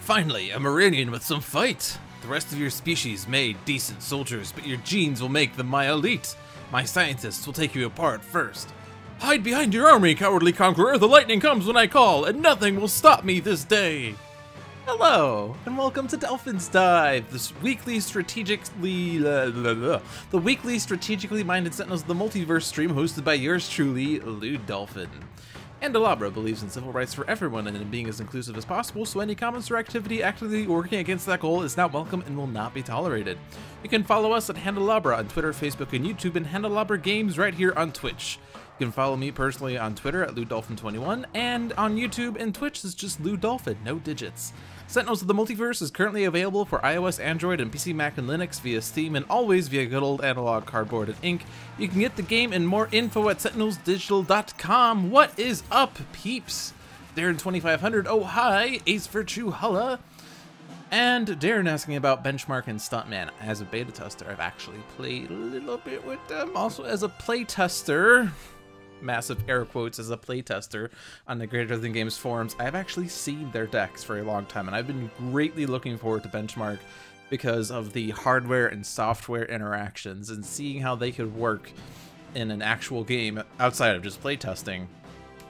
Finally, a Marinian with some fight! The rest of your species made decent soldiers, but your genes will make them my elite. My scientists will take you apart first. Hide behind your army, cowardly conqueror! The lightning comes when I call, and nothing will stop me this day! Hello, and welcome to Dolphin's Dive, the weekly strategically minded Sentinels of the Multiverse stream hosted by yours truly, Dolphin. Handelabra believes in civil rights for everyone and in being as inclusive as possible, so any comments or activity actively working against that goal is not welcome and will not be tolerated. You can follow us at Handelabra on Twitter, Facebook, and YouTube, and Handelabra Games right here on Twitch. You can follow me personally on Twitter at LewDolphin21, and on YouTube and Twitch is just LewDolphin, no digits. Sentinels of the Multiverse is currently available for iOS, Android, and PC, Mac, and Linux via Steam, and always via good old analog cardboard and ink. You can get the game and more info at sentinelsdigital.com. What is up, peeps? Darren 2500, oh hi, Ace Virtue, holla. And Darren asking about Benchmark and Stuntman. As a beta tester, I've actually played a little bit with them. Also as a play tester, massive air quotes, as a playtester on the Greater Than Games forums, I've actually seen their decks for a long time, and I've been greatly looking forward to Benchmark because of the hardware and software interactions and seeing how they could work in an actual game outside of just playtesting.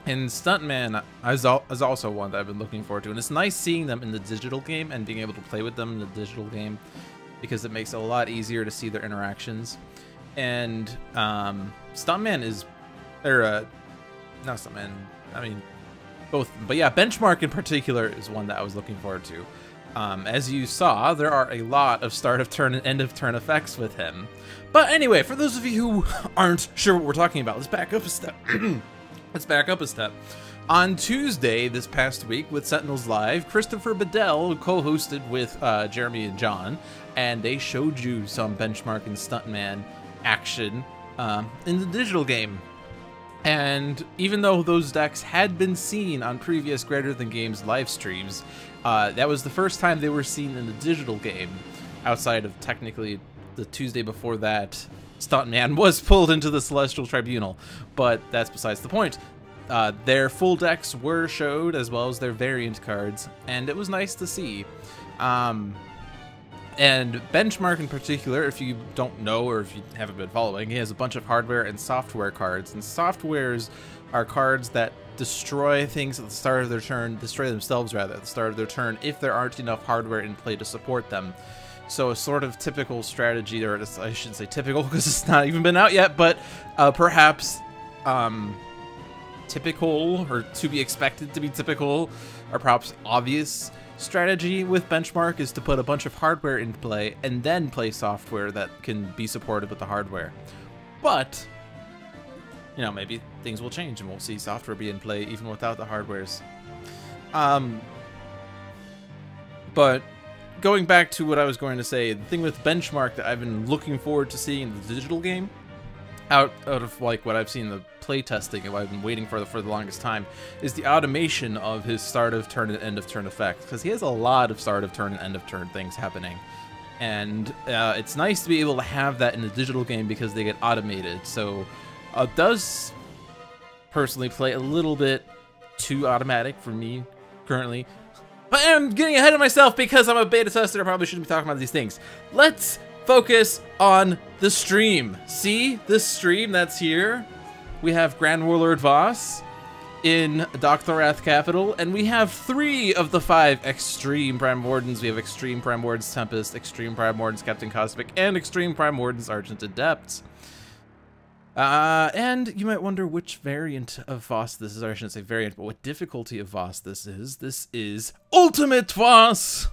And Stuntman is also one that I've been looking forward to, and it's nice seeing them in the digital game and being able to play with them in the digital game because it makes it a lot easier to see their interactions. And Stuntman is not Stuntman, I mean, both, but yeah, Benchmark in particular is one that I was looking forward to. As you saw, there are a lot of start of turn and end of turn effects with him. But anyway, for those of you who aren't sure what we're talking about, let's back up a step. On Tuesday this past week with Sentinels Live, Christopher Bedell co-hosted with Jeremy and John, and they showed you some Benchmark and Stuntman action in the digital game. And even though those decks had been seen on previous Greater Than Games live streams, that was the first time they were seen in the digital game, outside of technically the Tuesday before that, Stuntman was pulled into the Celestial Tribunal, but that's besides the point. Their full decks were showed, as well as their variant cards, and it was nice to see. And Benchmark in particular, if you don't know or if you haven't been following, he has a bunch of hardware and software cards. And softwares are cards that destroy things at the start of their turn, destroy themselves rather, at the start of their turn if there aren't enough hardware in play to support them. So a sort of typical strategy, or I shouldn't say typical because it's not even been out yet, but perhaps typical, or to be expected to be typical, or perhaps obvious strategy with Benchmark is to put a bunch of hardware in play and then play software that can be supported with the hardware. But, you know, maybe things will change and we'll see software be in play even without the hardwares. But going back to what I was going to say, the thing with Benchmark that I've been looking forward to seeing in the digital game, out of like what I've seen in the playtesting and what I've been waiting for the longest time, is the automation of his start of turn and end of turn effects, because he has a lot of start of turn and end of turn things happening, and it's nice to be able to have that in the digital game because they get automated. So it does personally play a little bit too automatic for me currently, but I'm getting ahead of myself because I'm a beta tester. I probably shouldn't be talking about these things. Let's focus on the stream. See this stream that's here? We have Grand Warlord Voss in Dok'Thorath capital, and we have 3 of the 5 Extreme Prime Wardens. We have Extreme Prime Wardens Tempest, Extreme Prime Wardens Captain Cosmic, and Extreme Prime Wardens Argent Adept. And you might wonder which variant of Voss this is, or I shouldn't say variant, but what difficulty of Voss this is. This is Ultimate Voss!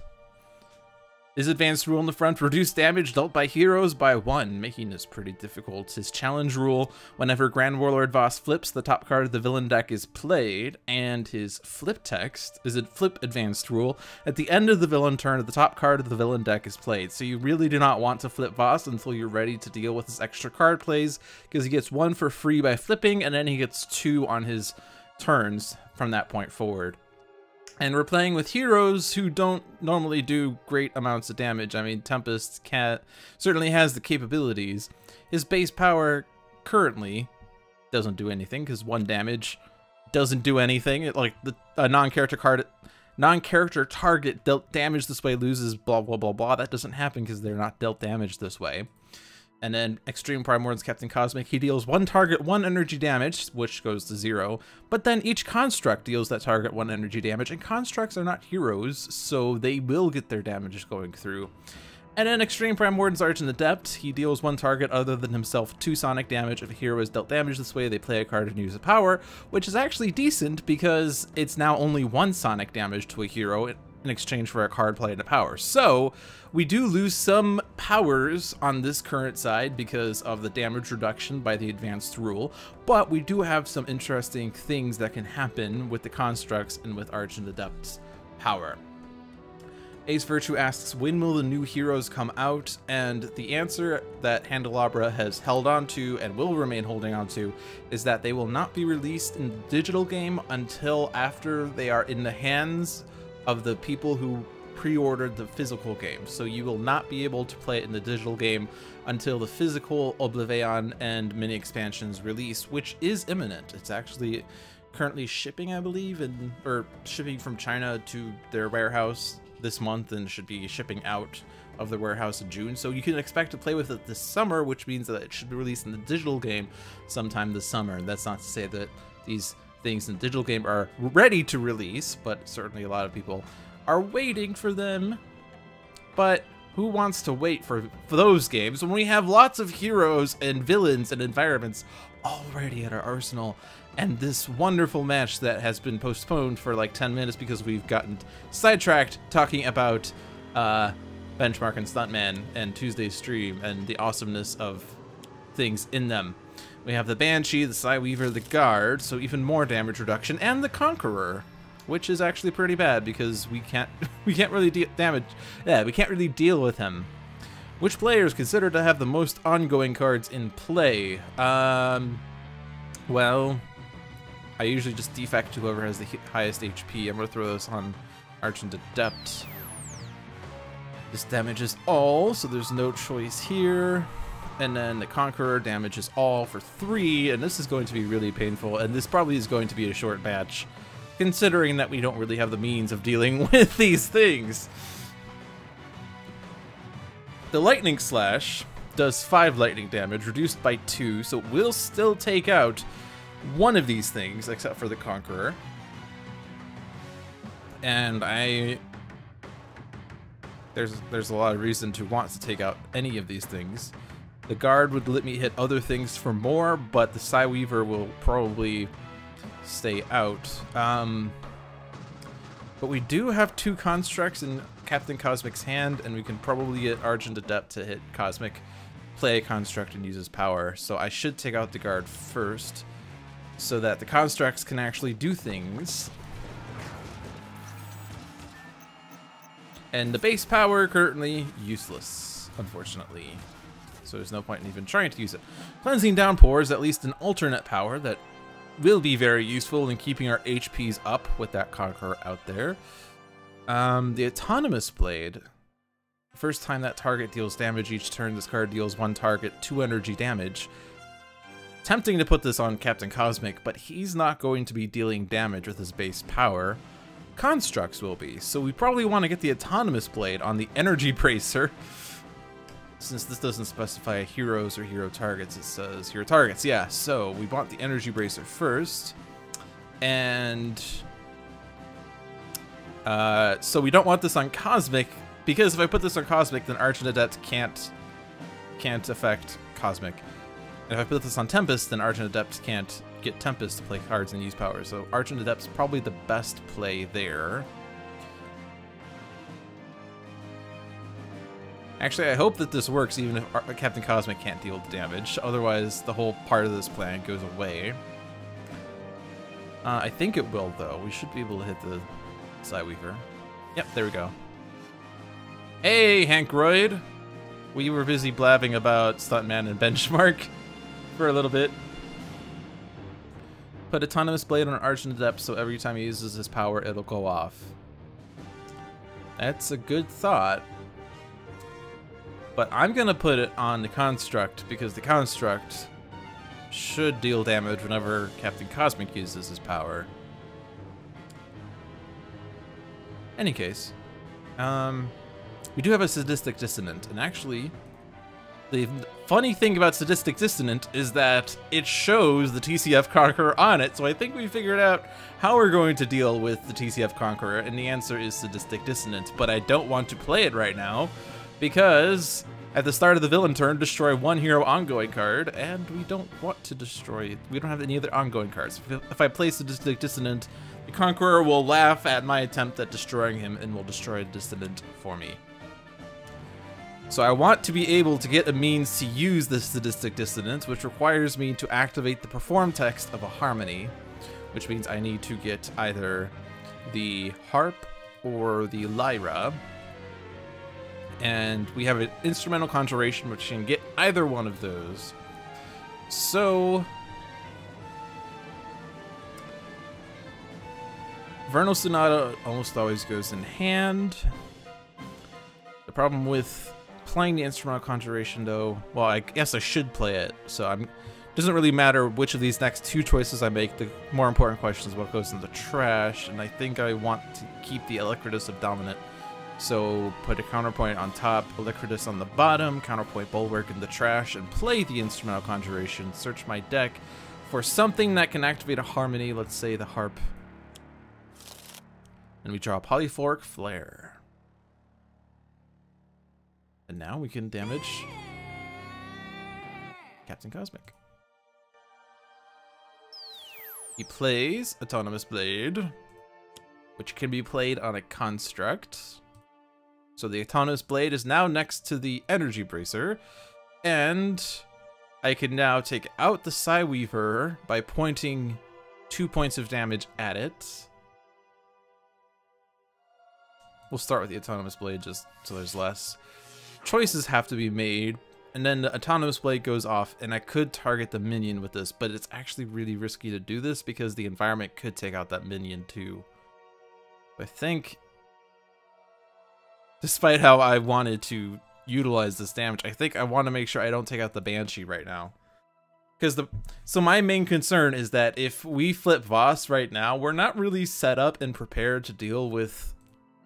His advanced rule in the front, reduce damage dealt by heroes by 1, making this pretty difficult. His challenge rule, whenever Grand Warlord Voss flips, the top card of the villain deck is played, and his flip text is a flip advanced rule. At the end of the villain turn, the top card of the villain deck is played. So you really do not want to flip Voss until you're ready to deal with his extra card plays, because he gets 1 for free by flipping, and then he gets 2 on his turns from that point forward. And we're playing with heroes who don't normally do great amounts of damage. I mean, Tempest certainly has the capabilities. His base power currently doesn't do anything because 1 damage doesn't do anything. A non-character card non-character target dealt damage this way loses blah blah blah blah. That doesn't happen because they're not dealt damage this way. And then Extreme Primord's Captain Cosmic, he deals one target 1 energy damage, which goes to 0. But then each construct deals that target 1 energy damage, and constructs are not heroes, so they will get their damage going through. And then Extreme Primord's Argent Adept, he deals one target other than himself 2 sonic damage. If a hero is dealt damage this way, they play a card and use a power, which is actually decent because it's now only 1 sonic damage to a hero in exchange for a card play and a power. So we do lose some powers on this current side because of the damage reduction by the advanced rule, but we do have some interesting things that can happen with the constructs and with Argent Adept's power. Ace Virtue asks, when will the new heroes come out? And the answer that Handelabra has held on to and will remain holding on to is that they will not be released in the digital game until after they are in the hands of the people who pre-ordered the physical game. So you will not be able to play it in the digital game until the physical Oblivion and mini expansions release, which is imminent. It's actually currently shipping, I believe, or shipping from China to their warehouse this month, and should be shipping out of the warehouse in June. So you can expect to play with it this summer, which means that it should be released in the digital game sometime this summer. And that's not to say that these things in the digital game are ready to release, but certainly a lot of people are waiting for them. But who wants to wait for those games when we have lots of heroes and villains and environments already at our arsenal, and this wonderful match that has been postponed for like 10 minutes because we've gotten sidetracked talking about Benchmark and Stuntman and Tuesday's stream and the awesomeness of things in them. We have the Banshee, the Psyweaver, the Guard, so even more damage reduction, and the Conqueror, which is actually pretty bad because we can't really we can't really deal with him. Which player is considered to have the most ongoing cards in play? Well, I usually just defect to whoever has the highest HP. I'm gonna throw this on Argent Adept. This damages all, so there's no choice here. And then the Conqueror damages all for 3, and this is going to be really painful, and this probably is going to be a short match, considering that we don't really have the means of dealing with these things. The Lightning Slash does 5 lightning damage, reduced by 2, so it will still take out one of these things, except for the Conqueror. And there's a lot of reason to want to take out any of these things. The Guard would let me hit other things for more, but the Psyweaver will probably stay out. But we do have 2 constructs in Captain Cosmic's hand, and we can probably get Argent Adept to hit Cosmic, play a construct, and use his power. So I should take out the Guard first, so that the constructs can actually do things. And the base power currently useless, unfortunately. So there's no point in even trying to use it. Cleansing Downpour is at least an alternate power that will be very useful in keeping our HPs up with that Conqueror out there. The Autonomous Blade. First time that target deals damage each turn, this card deals 1 target 2 energy damage. Tempting to put this on Captain Cosmic, but he's not going to be dealing damage with his base power. Constructs will be, so we probably want to get the Autonomous Blade on the Energy Bracer. Since this doesn't specify heroes or hero targets, it says hero targets. Yeah, so we want the Energy Bracer first. And so we don't want this on Cosmic, because if I put this on Cosmic, then Argent Adept can't affect Cosmic. And if I put this on Tempest, then Argent Adept can't get Tempest to play cards and use power. So Argent Adept's probably the best play there. Actually, I hope that this works even if Captain Cosmic can't deal the damage. Otherwise, the whole part of this plan goes away. I think it will, though. We should be able to hit the Psyweaver. Yep, there we go. Hey, Hankroyd! We were busy blabbing about Stuntman and Benchmark for a little bit. Put Autonomous Blade on Argent Adept, so every time he uses his power, it'll go off. That's a good thought. But I'm gonna put it on the Construct, because the Construct should deal damage whenever Captain Cosmic uses his power. Any case, we do have a sadistic dissonant, and actually, the funny thing about sadistic dissonant is that it shows the TCF Conqueror on it, so I think we figured out how we're going to deal with the TCF Conqueror, and the answer is sadistic dissonant, but I don't want to play it right now, because at the start of the villain turn, destroy one hero ongoing card, and we don't want to destroy, we don't have any other ongoing cards. If I play sadistic dissonant, the Conqueror will laugh at my attempt at destroying him and will destroy the dissonant for me. So I want to be able to get a means to use this sadistic dissonance, which requires me to activate the perform text of a harmony, which means I need to get either the harp or the lyra. And we have an instrumental conjuration which can get either one of those. So Vernal Sonata almost always goes in hand. The problem with playing the instrumental conjuration, though, well, I guess I should play it, so it doesn't really matter which of these next two choices I make. The more important question is what goes in the trash, and I think I want to keep the Electritus of Dominant. So put a counterpoint on top, Electritus on the bottom, counterpoint Bulwark in the trash, and play the instrumental conjuration. Search my deck for something that can activate a harmony, let's say the harp. And we draw a Polyphoric Flare. And now we can damage Captain Cosmic. He plays Autonomous Blade, which can be played on a construct. So the Autonomous Blade is now next to the Energy Bracer, and I can now take out the Psyweaver by pointing 2 points of damage at it. We'll start with the Autonomous Blade just so there's less. Choices have to be made, and then the Autonomous Blade goes off, and I could target the minion with this, but it's actually really risky to do this because the environment could take out that minion too. I think, despite how I wanted to utilize this damage, I think I want to make sure I don't take out the Banshee right now. So my main concern is that if we flip Voss right now, we're not really set up and prepared to deal with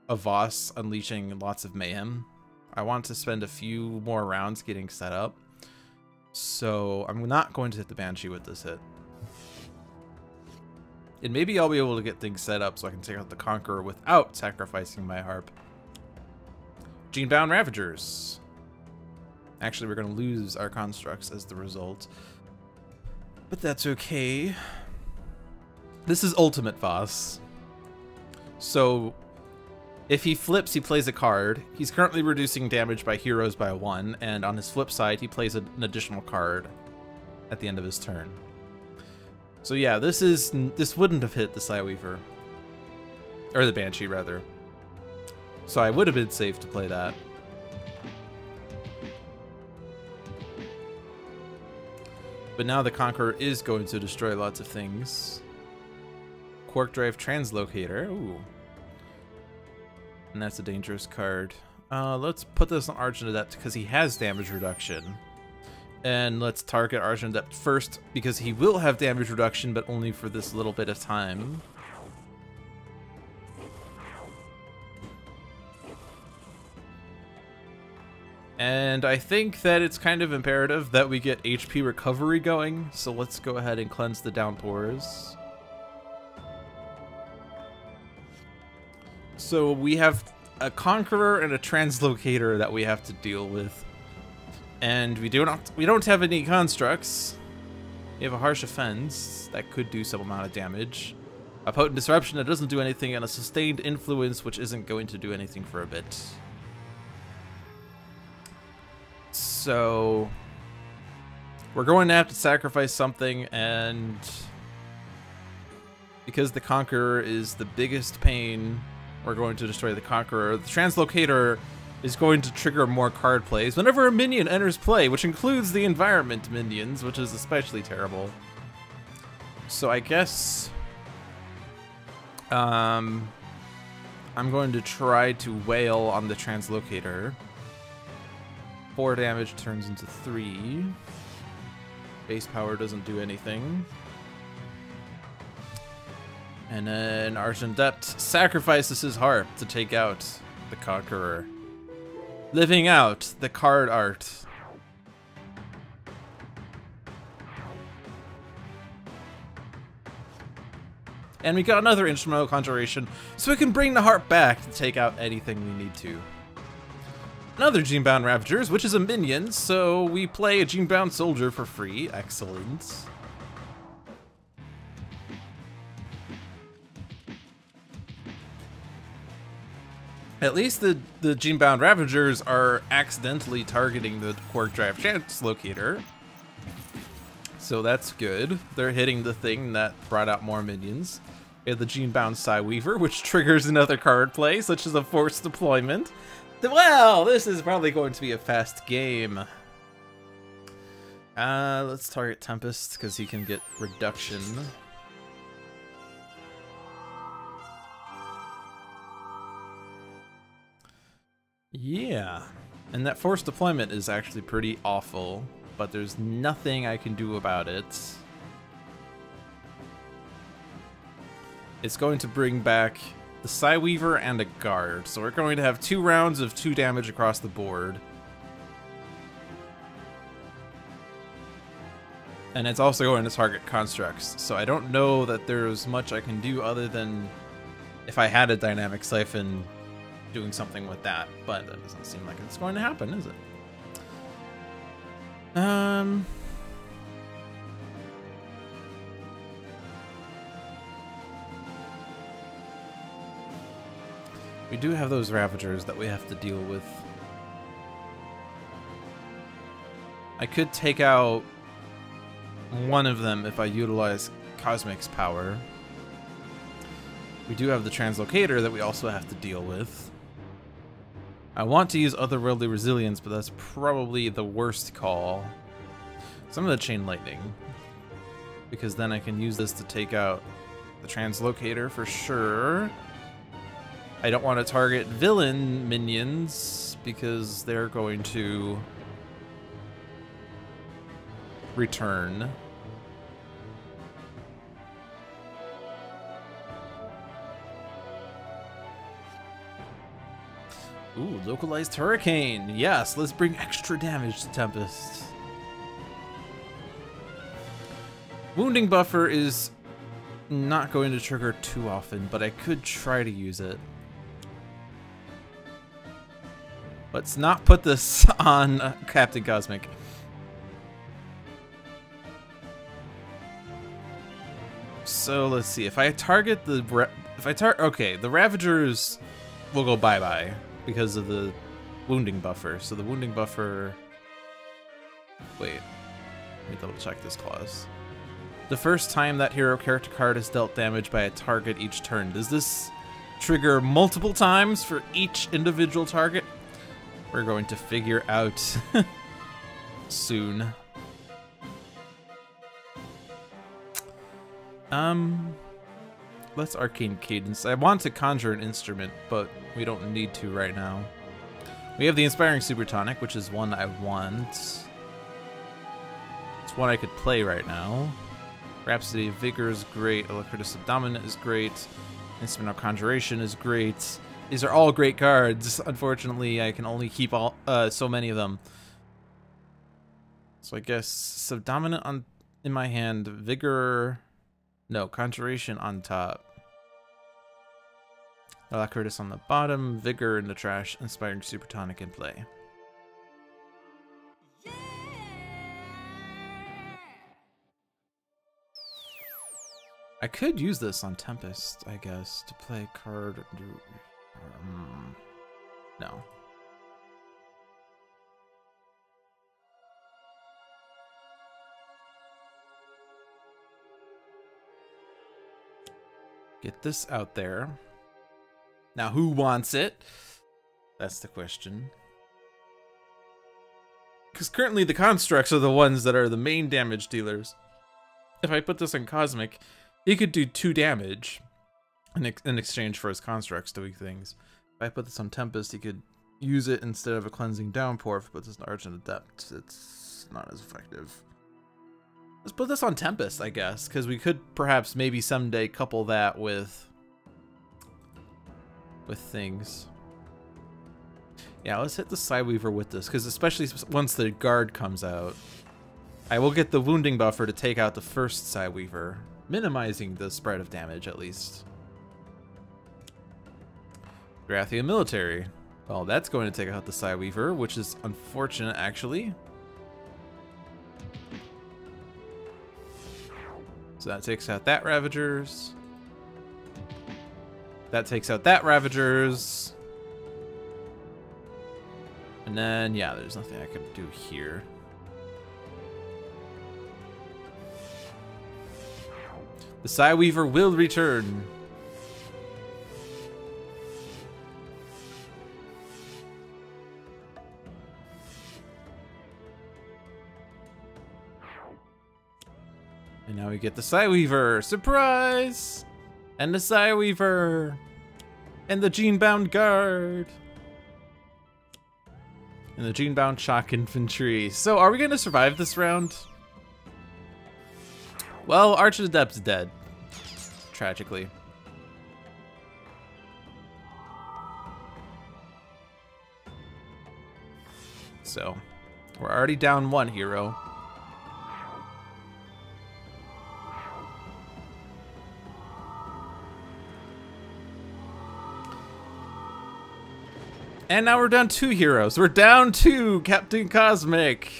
a Voss unleashing lots of mayhem. I want to spend a few more rounds getting set up, so I'm not going to hit the Banshee with this hit. And maybe I'll be able to get things set up so I can take out the Conqueror without sacrificing my harp. Genebound Ravagers. Actually, we're going to lose our constructs as the result, but that's okay. This is Ultimate Voss. So if he flips, he plays a card. He's currently reducing damage by heroes by 1, and on his flip side, he plays an additional card at the end of his turn. So yeah, this wouldn't have hit the Psyweaver, or the Banshee rather. So I would have been safe to play that. But now the Conqueror is going to destroy lots of things. Quark Drive Translocator. Ooh. And that's a dangerous card. Let's put this on Argent Adept because he has damage reduction. And let's target Argent Adept first because he will have damage reduction, but only for this little bit of time. And I think that it's kind of imperative that we get HP recovery going, so let's go ahead and cleanse the downpours. So we have a Conqueror and a Translocator that we have to deal with. And we don't have any constructs. We have a Harsh Offense that could do some amount of damage. A Potent Disruption that doesn't do anything, and a Sustained Influence which isn't going to do anything for a bit. So we're going to have to sacrifice something, and because the Conqueror is the biggest pain, we're going to destroy the Conqueror. The Translocator is going to trigger more card plays whenever a minion enters play, which includes the environment minions, which is especially terrible. So I guess I'm going to try to wail on the Translocator. 4 damage turns into 3. Base power doesn't do anything. And then Argent Adept sacrifices his heart to take out the Conqueror. Living out the card art. And we got another instrumental conjuration, so we can bring the heart back to take out anything we need to. Another Genebound Ravagers, which is a minion, so we play a Genebound Soldier for free. Excellent. At least the Genebound Ravagers are accidentally targeting the Quark Drive Translocator. So that's good. They're hitting the thing that brought out more minions. We have the Genebound Psyweaver, which triggers another card play, such as a forced deployment. Well, this is probably going to be a fast game. Let's target Tempest, because he can get reduction. Yeah, and that forced deployment is actually pretty awful, but there's nothing I can do about it. It's going to bring back the Psyweaver and a guard, so we're going to have 2 rounds of 2 damage across the board. And it's also going to target constructs, so I don't know that there's much I can do other than if I had a Dynamic Siphon doing something with that, but that doesn't seem like it's going to happen, is it? We do have those Ravagers that we have to deal with. I could take out one of them if I utilize Cosmic's power. We do have the Translocator that we also have to deal with. I want to use Otherworldly Resilience, but that's probably the worst call. Some of the Chain Lightning, because then I can use this to take out the Translocator for sure. I don't want to target villain minions because they're going to return. Ooh, localized hurricane. Yes, let's bring extra damage to Tempest. Wounding buffer is not going to trigger too often, but I could try to use it. Let's not put this on Captain Cosmic. So let's see. If I target the okay, the Ravagers will go bye-bye because of the wounding buffer. So the wounding buffer. Wait, let me double check this clause. The first time that hero character card is dealt damage by a target each turn. Does this trigger multiple times for each individual target? We're going to figure out soon. Let's Arcane Cadence. I want to conjure an instrument, but we don't need to right now. We have the Inspiring Supertonic, which is one I want. It's one I could play right now. Rhapsody of Vigor is great. Alacritus Subdominant is great. Instrumental Conjuration is great. These are all great cards. Unfortunately, I can only keep all so many of them. So I guess Subdominant on in my hand, Vigor, no, Conjuration on top. Alacritus on the bottom, Vigor in the trash, Inspiring Supertonic in play. I could use this on Tempest, I guess, to play card. No. Get this out there. Now, who wants it? That's the question. Because currently the constructs are the ones that are the main damage dealers. If I put this on Cosmic, he could do 2 damage in exchange for his constructs doing things. If I put this on Tempest, he could use it instead of a Cleansing Downpour. If I put this on Argent Adept, it's not as effective. Let's put this on Tempest, I guess, because we could perhaps maybe someday couple that with things. Yeah, let's hit the Psyweaver with this, because especially once the guard comes out, I will get the wounding buffer to take out the first Psyweaver, minimizing the spread of damage at least. Rathian Military. Well, that's going to take out the Psyweaver, which is unfortunate, actually. So that takes out that Ravagers. That takes out that Ravagers. And then, yeah, there's nothing I can do here. The Psyweaver will return. And now we get the Psyweaver. Surprise! And the Psyweaver. And the Gene-bound Guard. And the Gene-bound Shock Infantry. So, are we going to survive this round? Well, Argent Adept's dead. Tragically. So, we're already down one hero. And now we're down 2 heroes. We're down 2, Captain Cosmic.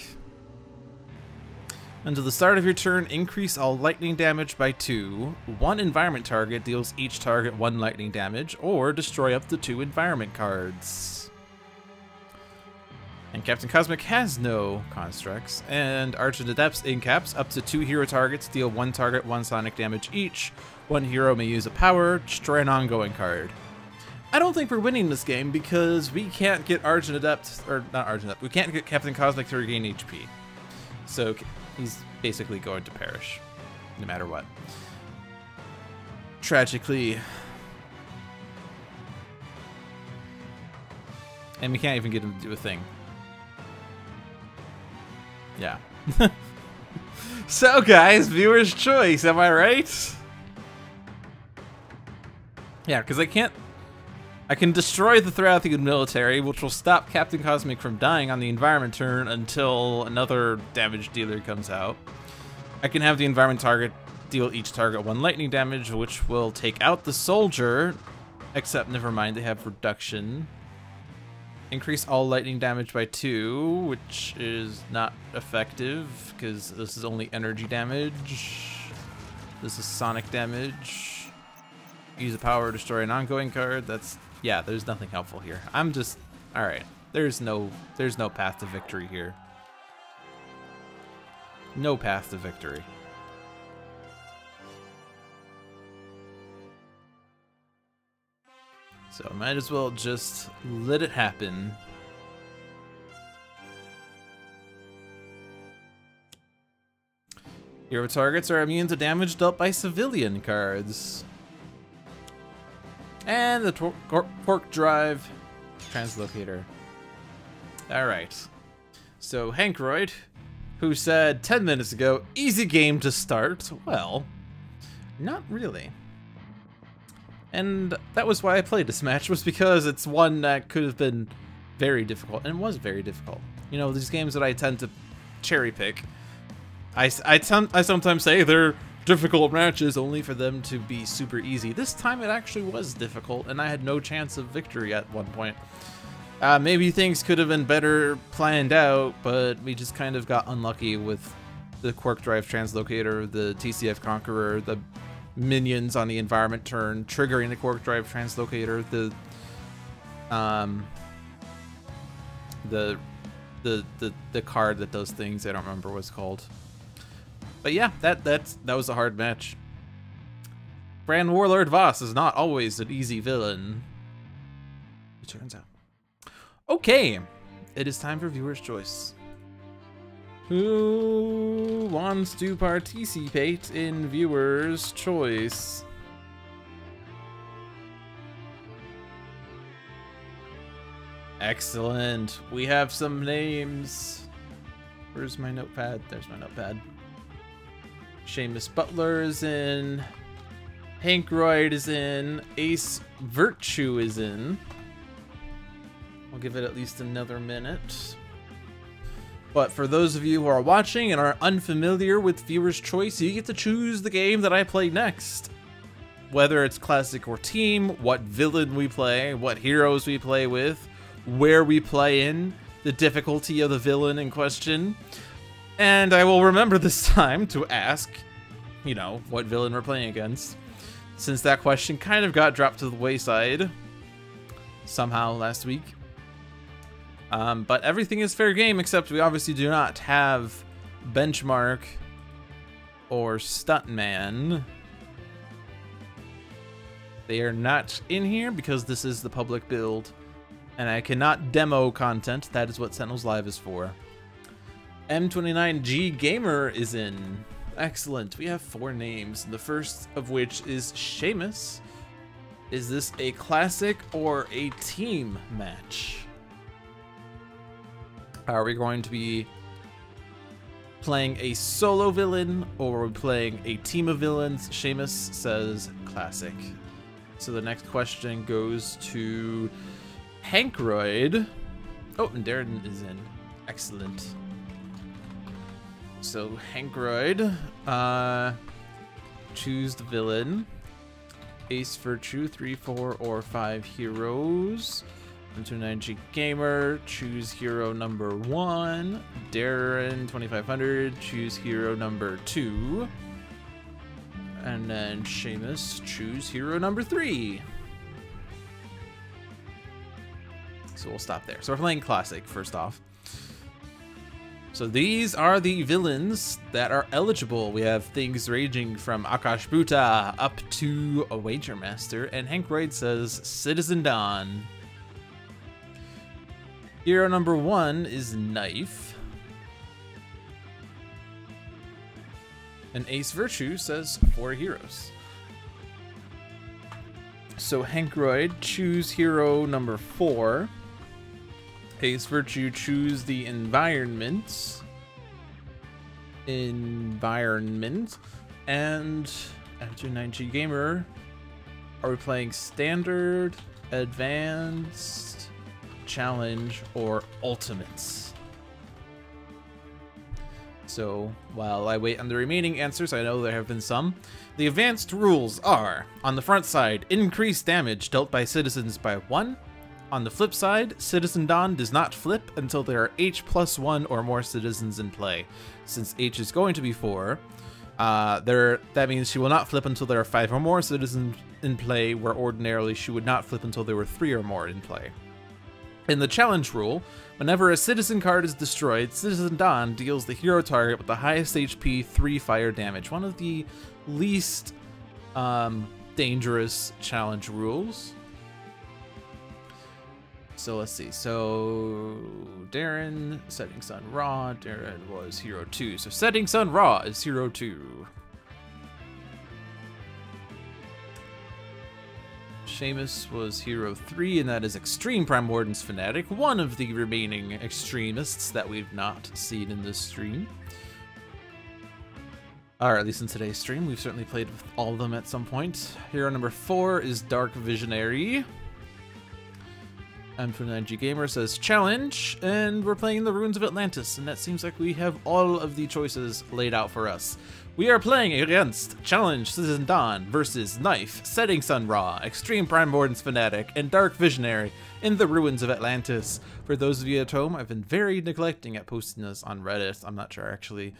Until the start of your turn, increase all lightning damage by 2. 1 environment target deals each target 1 lightning damage, or destroy up to 2 environment cards. And Captain Cosmic has no constructs, and Argent Adept's incaps up to 2 hero targets deal 1 target 1 sonic damage each. 1 hero may use a power, destroy an ongoing card. I don't think we're winning this game because we can't get Argent Adept, or not Argent Adept, we can't get Captain Cosmic to regain HP. So he's basically going to perish, no matter what. Tragically. And we can't even get him to do a thing. Yeah. So guys, viewer's choice, am I right? Yeah, because I can destroy the Rathian Military, which will stop Captain Cosmic from dying on the environment turn until another damage dealer comes out. I can have the environment target deal each target 1 lightning damage, which will take out the soldier, except never mind, they have reduction. Increase all lightning damage by 2, which is not effective, because this is only energy damage. This is sonic damage. Use a power to destroy an ongoing card. That's... yeah, there's nothing helpful here. I'm just... alright. There's no path to victory here. No path to victory. So might as well just let it happen. Hero targets are immune to damage dealt by civilian cards. And the Torque Drive Translocator. Alright. So Hankroyd, who said 10 minutes ago, easy game to start. Well, not really. And that was why I played this match, was because it's one that could have been very difficult, and it was very difficult. You know, these games that I tend to cherry pick, I sometimes say they're difficult matches only for them to be super easy. This time it actually was difficult, and I had no chance of victory at one point. Maybe things could have been better planned out, but we just kind of got unlucky with the Quark Drive Translocator, the TCF Conqueror, the minions on the environment turn, triggering the Quark Drive Translocator, the card that does things. I don't remember what it's called. But yeah, that was a hard match. Brand Warlord Voss is not always an easy villain, it turns out. Okay, it is time for viewer's choice. Who wants to participate in viewer's choice? Excellent. We have some names. Where's my notepad? There's my notepad. Seamus Butler is in. Hankroyd is in. Ace Virtue is in. I'll give it at least another minute. But for those of you who are watching and are unfamiliar with Viewer's Choice, you get to choose the game that I play next. Whether it's classic or team, what villain we play, what heroes we play with, where we play in, the difficulty of the villain in question. And I will remember this time to ask, you know, what villain we're playing against, since that question kind of got dropped to the wayside somehow last week. But everything is fair game, except we obviously do not have Benchmark or Stuntman. They are not in here because this is the public build, and I cannot demo content. That is what Sentinels Live is for. M29G Gamer is in. Excellent. We have 4 names, the first of which is Seamus. Is this a classic or a team match? Are we going to be playing a solo villain, or are we playing a team of villains? Seamus says classic. So the next question goes to Hankroyd. Oh, and Darren is in. Excellent. So Hankroyd, choose the villain. Ace Virtue, 3, 4, or 5 heroes. M29G Gamer, choose hero number 1. Darren, 2500, choose hero number 2. And then Seamus, choose hero number 3. So we'll stop there. So we're playing classic first off. So these are the villains that are eligible. We have things ranging from Akash Buta up to a Wager Master, and Hankroyd says Citizen Dawn. Hero number 1 is KNYFE. And Ace Virtue says 4 heroes. So Hankroyd, choose hero number 4. Ace Virtue, choose the environment. And M29G Gamer, are we playing standard, advanced, challenge, or ultimates? So while I wait on the remaining answers, I know there have been some. The advanced rules are, on the front side, increased damage dealt by citizens by 1. On the flip side, Citizen Dawn does not flip until there are H+1 or more citizens in play. Since H is going to be 4, that means she will not flip until there are 5 or more citizens in play, where ordinarily she would not flip until there were 3 or more in play. In the challenge rule, whenever a citizen card is destroyed, Citizen Dawn deals the hero target with the highest HP 3 fire damage. One of the least dangerous challenge rules. So let's see. So Darren, Setting Sun Ra. Darren was hero 2. So Setting Sun Ra is hero 2. Seamus was hero 3, and that is Extreme Primordion's Fanatic, one of the remaining extremists that we've not seen in this stream. Or at least in today's stream. We've certainly played with all of them at some point. Hero number 4 is Dark Visionary. M29G Gamer says challenge, and we're playing the Ruins of Atlantis, and that seems like we have all of the choices laid out for us. We are playing against Challenge Citizen Dawn versus KNYFE, Setting Sun Ra, Extreme Primordion's Fanatic, and Dark Visionary in the Ruins of Atlantis. For those of you at home, I've been very neglecting at posting this on Reddit. I'm not sure actually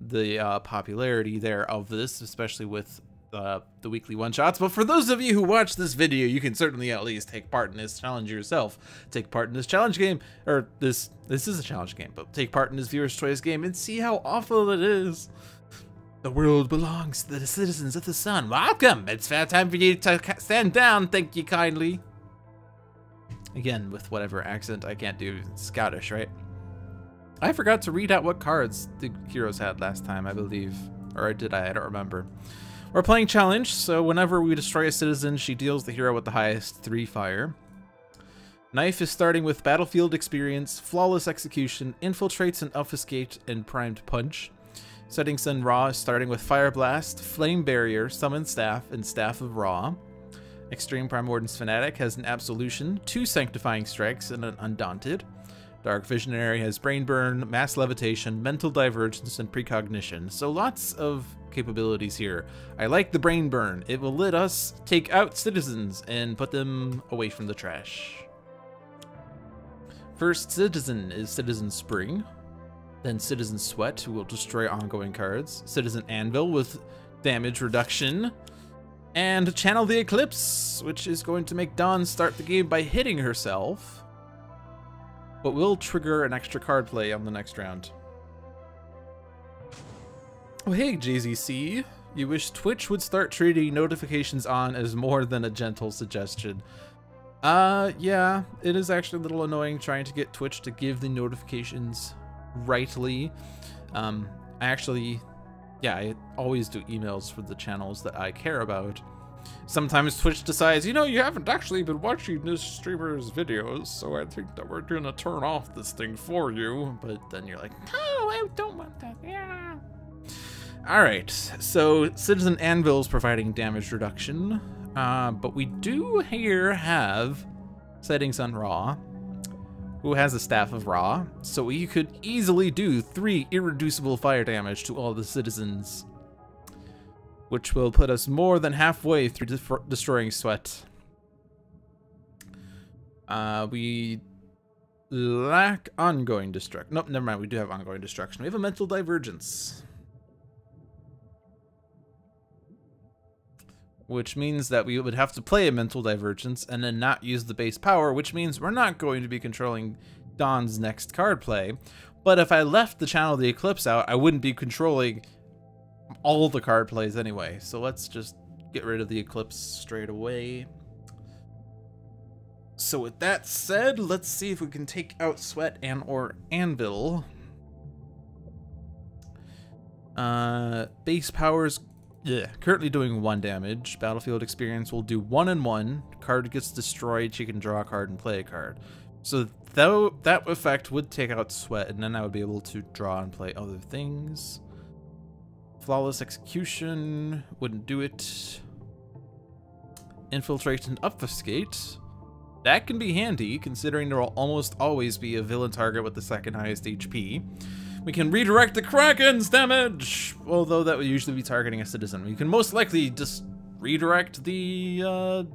the popularity there of this, especially with the weekly one-shots, but for those of you who watch this video, you can certainly at least take part in this challenge yourself. Take part in this challenge game, or this is a challenge game, but take part in this Viewer's Choice game and see how awful it is. The world belongs to the citizens of the sun. Welcome! It's fair time for you to stand down, thank you kindly. Again, with whatever accent I can't do, it's Scottish, right? I forgot to read out what cards the heroes had last time, I believe. Or did I? I don't remember. We're playing challenge, so whenever we destroy a citizen, she deals the hero with the highest 3 fire. KNYFE is starting with battlefield experience, flawless execution, infiltrates and obfuscate, and primed punch. Setting Sun Ra is starting with Fire Blast, Flame Barrier, Summon Staff, and Staff of Ra. Extreme Primordial's Fanatic has an Absolution, 2 Sanctifying Strikes, and an Undaunted. Dark Visionary has Brain Burn, Mass Levitation, Mental Divergence, and Precognition. So lots of capabilities here. I like the Brain Burn. It will let us take out citizens and put them away from the trash. First citizen is Citizen Spring. Then Citizen Sweat, who will destroy ongoing cards. Citizen Anvil with damage reduction. And Channel the Eclipse, which is going to make Dawn start the game by hitting herself, but will trigger an extra card play on the next round. Oh hey JZC, you wish Twitch would start treating notifications on as more than a gentle suggestion. Yeah, it is actually a little annoying trying to get Twitch to give the notifications rightly. I always do emails for the channels that I care about. Sometimes Twitch decides, you know, you haven't actually been watching this streamer's videos, so I think that we're gonna turn off this thing for you. But then you're like, oh, I don't want that. Yeah. Alright, so Citizen Anvil is providing damage reduction, but we do here have Setting Sun Ra, who has a Staff of Ra, so we could easily do 3 irreducible fire damage to all the citizens, which will put us more than halfway through destroying Sweat. We lack ongoing destruction. Nope, never mind, we do have ongoing destruction. We have a Mental Divergence, which means that we would have to play a Mental Divergence and then not use the base power, which means we're not going to be controlling Dawn's next card play. But if I left the Channel of the Eclipse out, I wouldn't be controlling all the card plays anyway. So let's just get rid of the Eclipse straight away. So with that said, let's see if we can take out Sweat and or Anvil. Base powers... Yeah, currently doing 1 damage. Battlefield experience will do 1 and 1. Card gets destroyed, she can draw a card and play a card. So though that effect would take out Sweat, and then I would be able to draw and play other things. Flawless Execution wouldn't do it. Infiltrate and Obfuscate. That can be handy, considering there will almost always be a villain target with the 2nd highest HP. We can redirect the Kraken's damage, although that would usually be targeting a citizen. We can most likely just redirect the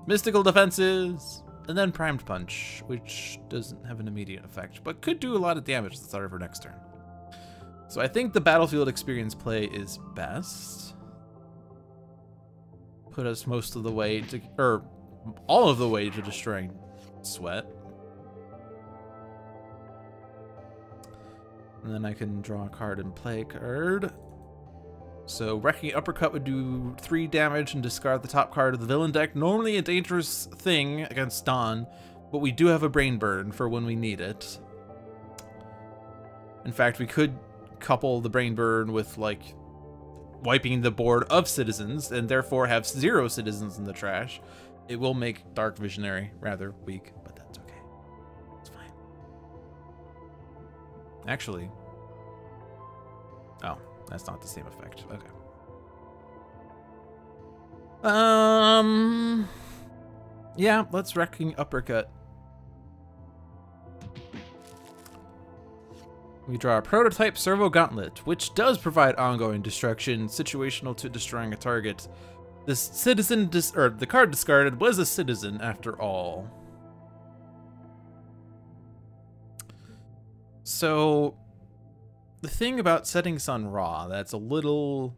mystical defenses, and then Primed Punch, which doesn't have an immediate effect, but could do a lot of damage at the start of our next turn. So I think the battlefield experience play is best. Put us most of the way to, or all of the way to destroying Sweat. And then I can draw a card and play a card. So Wrecking Uppercut would do 3 damage and discard the top card of the villain deck. Normally a dangerous thing against Dawn, but we do have a Brain Burn for when we need it. In fact, we could couple the Brain Burn with, like, wiping the board of citizens, and therefore have 0 citizens in the trash. It will make Dark Visionary rather weak, but that's okay. It's fine. Actually, oh, that's not the same effect. Okay. Yeah, let's Wrecking Uppercut. We draw a Prototype Servo Gauntlet, which does provide ongoing destruction, situational to destroying a target. This citizen, the card discarded was a citizen after all. So, the thing about Setting Sun Ra that's a little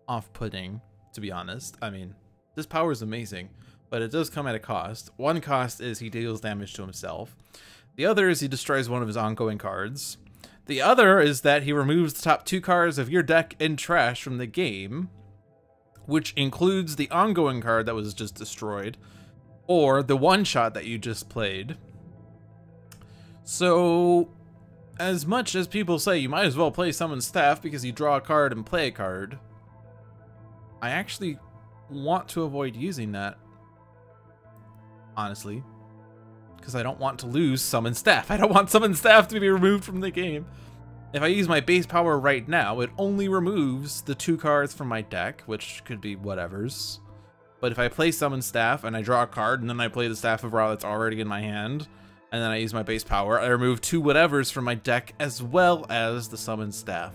off-putting, to be honest. I mean, this power is amazing, but it does come at a cost. One cost is he deals damage to himself. The other is he destroys one of his ongoing cards. The other is that he removes the top 2 cards of your deck in trash from the game, which includes the ongoing card that was just destroyed, or the one-shot that you just played. So, as much as people say you might as well play Summon Staff because you draw a card and play a card, I actually want to avoid using that, honestly, because I don't want to lose Summon Staff. I don't want Summon Staff to be removed from the game. If I use my base power right now, it only removes the 2 cards from my deck, which could be whatever's. But if I play Summon Staff and I draw a card and then I play the Staff of Ra that's already in my hand, and then I use my base power, I remove 2 whatevers from my deck as well as the Summon Staff.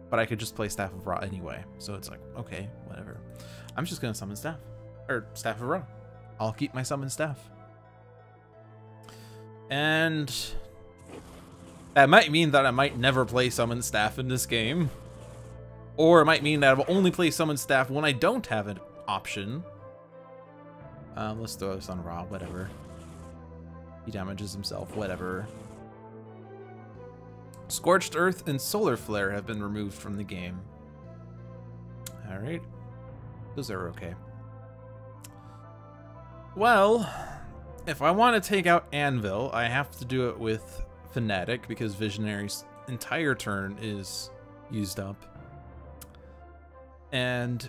But I could just play Staff of Ra anyway, so it's like, okay, whatever. I'm just gonna Summon Staff. Or Staff of Ra. I'll keep my Summon Staff. And that might mean that I might never play Summon Staff in this game. Or it might mean that I'll only play Summon Staff when I don't have an option. Let's throw this on Ra, whatever. He damages himself, whatever. Scorched Earth and Solar Flare have been removed from the game. Alright. Those are okay. Well, if I want to take out Anvil, I have to do it with Fanatic because Visionary's entire turn is used up. And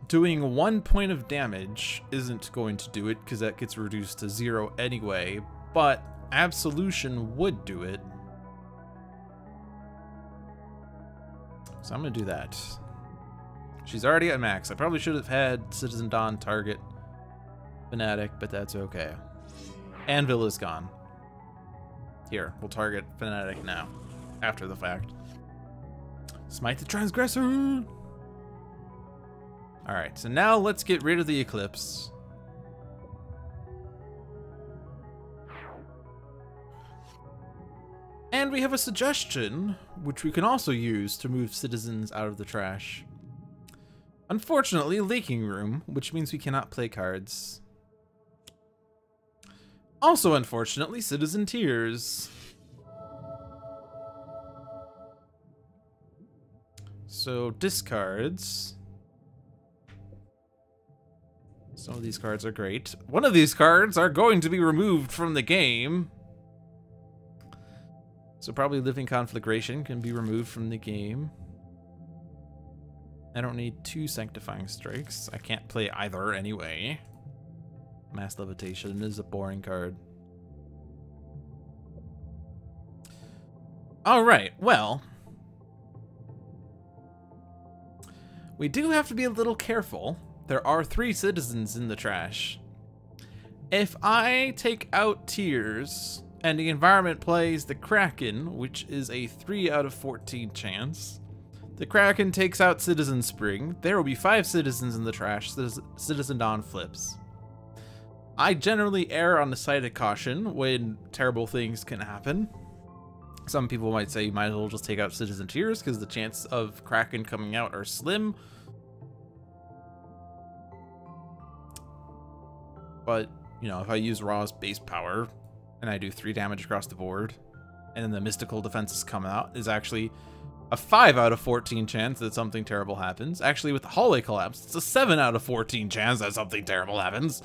doing 1 point of damage isn't going to do it because that gets reduced to 0 anyway, but Absolution would do it. So I'm going to do that. She's already at max. I probably should have had Citizen Dawn target Fanatic, but that's okay. Anvil is gone. Here, we'll target Fanatic now, after the fact. Smite the Transgressor! Alright, so now let's get rid of the Eclipse. And we have a suggestion, which we can also use to move citizens out of the trash. Unfortunately, Leaking Room, which means we cannot play cards. Also, unfortunately, Citizen Tears. So, discards. Some of these cards are great. One of these cards are going to be removed from the game. So probably Living Conflagration can be removed from the game. I don't need 2 Sanctifying Strikes. I can't play either anyway. Mass Levitation is a boring card. Alright, well. We do have to be a little careful. There are 3 citizens in the trash. If I take out Tears and the environment plays the Kraken, which is a 3 out of 14 chance, the Kraken takes out Citizen Spring, there will be 5 citizens in the trash. Citizen Dawn flips. I generally err on the side of caution when terrible things can happen. Some people might say you might as well just take out Citizen Tears because the chances of Kraken coming out are slim. But, you know, if I use Ra's base power and I do 3 damage across the board, and then the mystical defenses come out, is actually a 5 out of 14 chance that something terrible happens. Actually, with the Hallway Collapse, it's a 7 out of 14 chance that something terrible happens.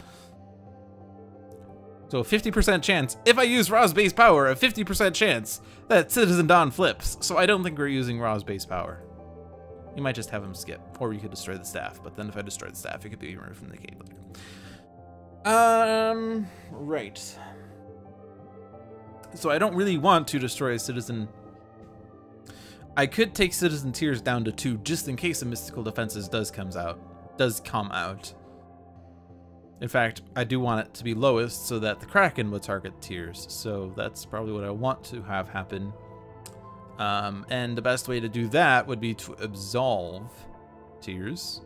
So a 50% chance, if I use Ra's base power, a 50% chance that Citizen Dawn flips. So I don't think we're using Ra's base power. You might just have him skip, or you could destroy the staff. But then if I destroy the staff, it could be removed from the game. Right. So I don't really want to destroy a Citizen. I could take Citizen Tears down to 2 just in case the Mystical Defenses does come out. In fact, I do want it to be lowest so that the Kraken would target Tears. So that's probably what I want to have happen. And the best way to do that would be to absolve Tears.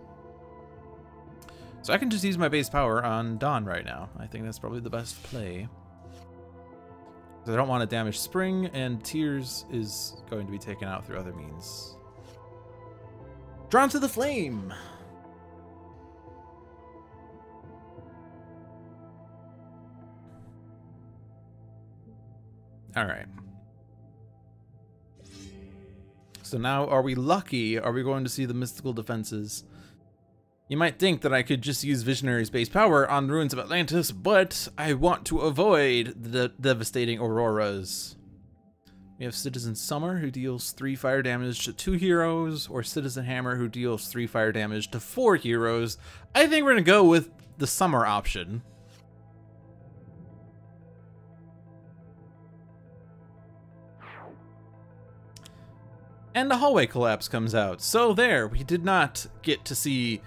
So I can just use my base power on Dawn right now. I think that's probably the best play. I don't want to damage Spring, and Tears is going to be taken out through other means. Drawn to the Flame! Alright. So now, are we lucky? Are we going to see the mystical defenses? You might think that I could just use Visionary's base power on the Ruins of Atlantis, but I want to avoid the devastating auroras. We have Citizen Summer, who deals 3 fire damage to 2 heroes, or Citizen Hammer, who deals 3 fire damage to 4 heroes. I think we're going to go with the Summer option. And a hallway collapse comes out. So there, we did not get to see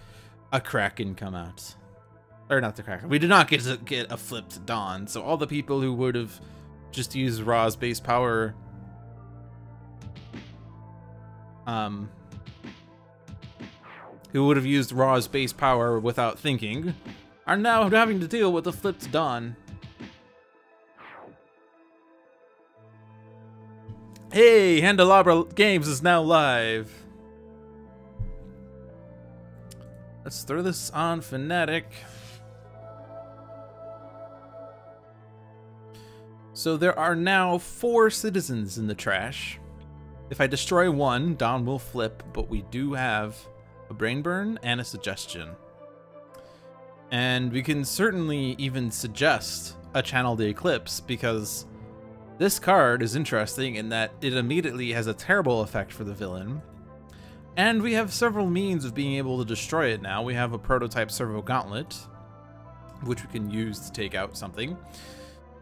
a Kraken come out. Or not the Kraken. We did not get to get a flipped Dawn. So all the people who would have just used Ra's base power, who would have used Ra's base power without thinking, are now having to deal with a flipped Dawn. Hey, Handelabra Games is now live. Let's throw this on Fanatic. So there are now 4 citizens in the trash. If I destroy one, Dawn will flip, but we do have a brain burn and a suggestion. And we can certainly even suggest a Channel the Eclipse, because this card is interesting in that it immediately has a terrible effect for the villain. And we have several means of being able to destroy it now. We have a prototype servo gauntlet, which we can use to take out something.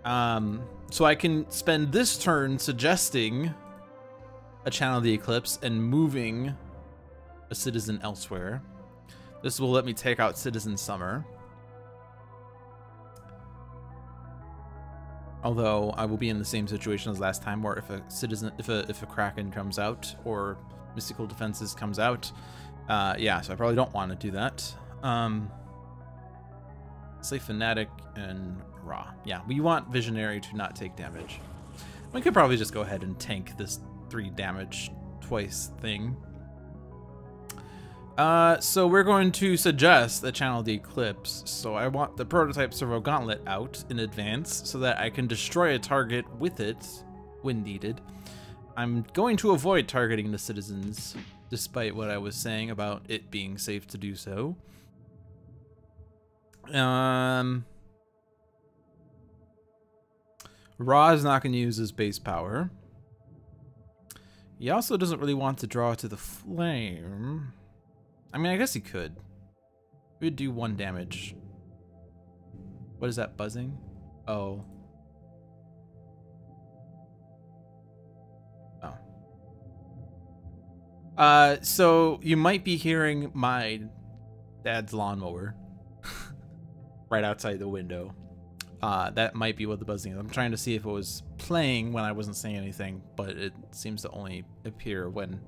So I can spend this turn suggesting a Channel the Eclipse and moving a citizen elsewhere. This will let me take out Citizen Summer. Although I will be in the same situation as last time, where if a Kraken comes out or Mystical Defenses comes out, yeah. So I probably don't want to do that. Say Fanatic and Ra. Yeah, we want Visionary to not take damage. We could probably just go ahead and tank this 3 damage twice thing. So we're going to suggest the Channel the Eclipse. So I want the prototype servo gauntlet out in advance so that I can destroy a target with it when needed. I'm going to avoid targeting the citizens, despite what I was saying about it being safe to do so. Ra is not going to use his base power. He also doesn't really want to draw to the flame. I mean, I guess he could. We would do 1 damage. What is that, buzzing? Oh. Oh. So you might be hearing my dad's lawnmower right outside the window. That might be what the buzzing is. I'm trying to see if it was playing when I wasn't saying anything, but it seems to only appear when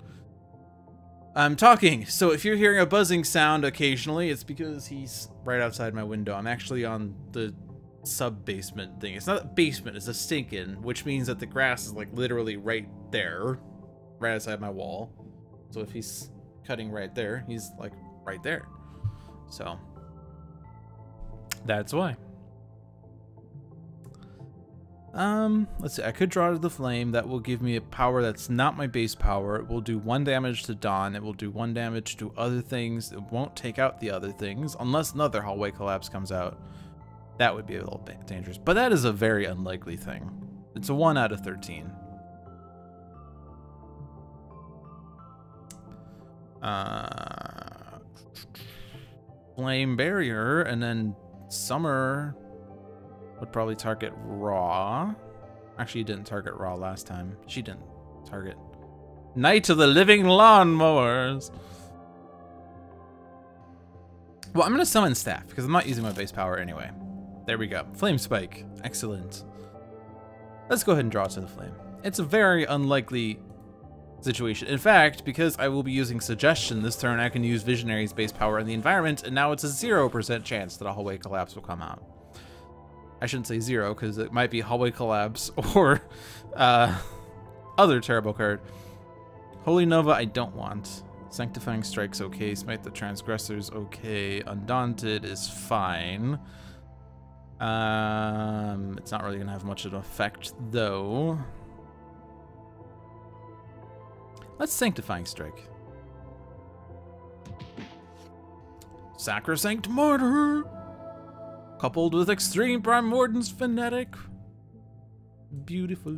I'm talking. So if you're hearing a buzzing sound occasionally, it's because he's right outside my window. I'm actually on the sub-basement thing. It's not a basement, it's a sink-in, which means that the grass is like literally right there, right outside my wall. So if he's cutting right there, he's like right there. So that's why. Let's see, I could draw to the flame. That will give me a power that's not my base power. It will do 1 damage to Dawn. It will do 1 damage to other things. It won't take out the other things unless another hallway collapse comes out. That would be a little bit dangerous, but that is a very unlikely thing. It's a 1 out of 13. Flame barrier, and then Summer would probably target Ra. Actually, he didn't target Ra last time. She didn't target Night of the Living Lawnmowers. Well, I'm going to summon Staff, because I'm not using my base power anyway. There we go. Flame Spike. Excellent. Let's go ahead and draw to the flame. It's a very unlikely situation. In fact, because I will be using Suggestion this turn, I can use Visionary's base power in the environment, and now it's a 0% chance that a hallway collapse will come out. I shouldn't say 0, because it might be hallway collapse or other terrible card. Holy Nova I don't want. Sanctifying Strike's okay. Smite the Transgressors okay. Undaunted is fine. It's not really gonna have much of an effect though. Let's Sanctifying Strike. Sacrosanct Mortar! Coupled with Extreme Primordion's Fanatic. Beautiful.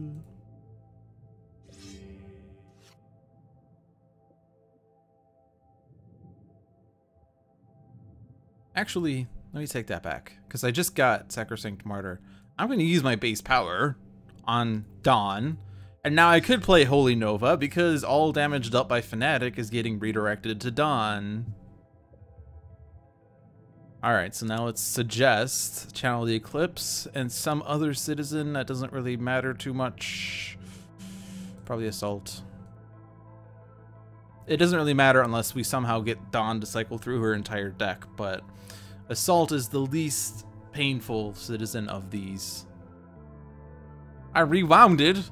Actually, let me take that back, because I just got Sacrosanct Martyr. I'm going to use my base power on Dawn, And now I could play Holy Nova because all damage dealt by Fanatic is getting redirected to Dawn. Alright, so now let's suggest Channel the Eclipse and some other citizen that doesn't really matter too much. Probably Assault. It doesn't really matter unless we somehow get Dawn to cycle through her entire deck, but Assault is the least painful citizen of these. I rewinded.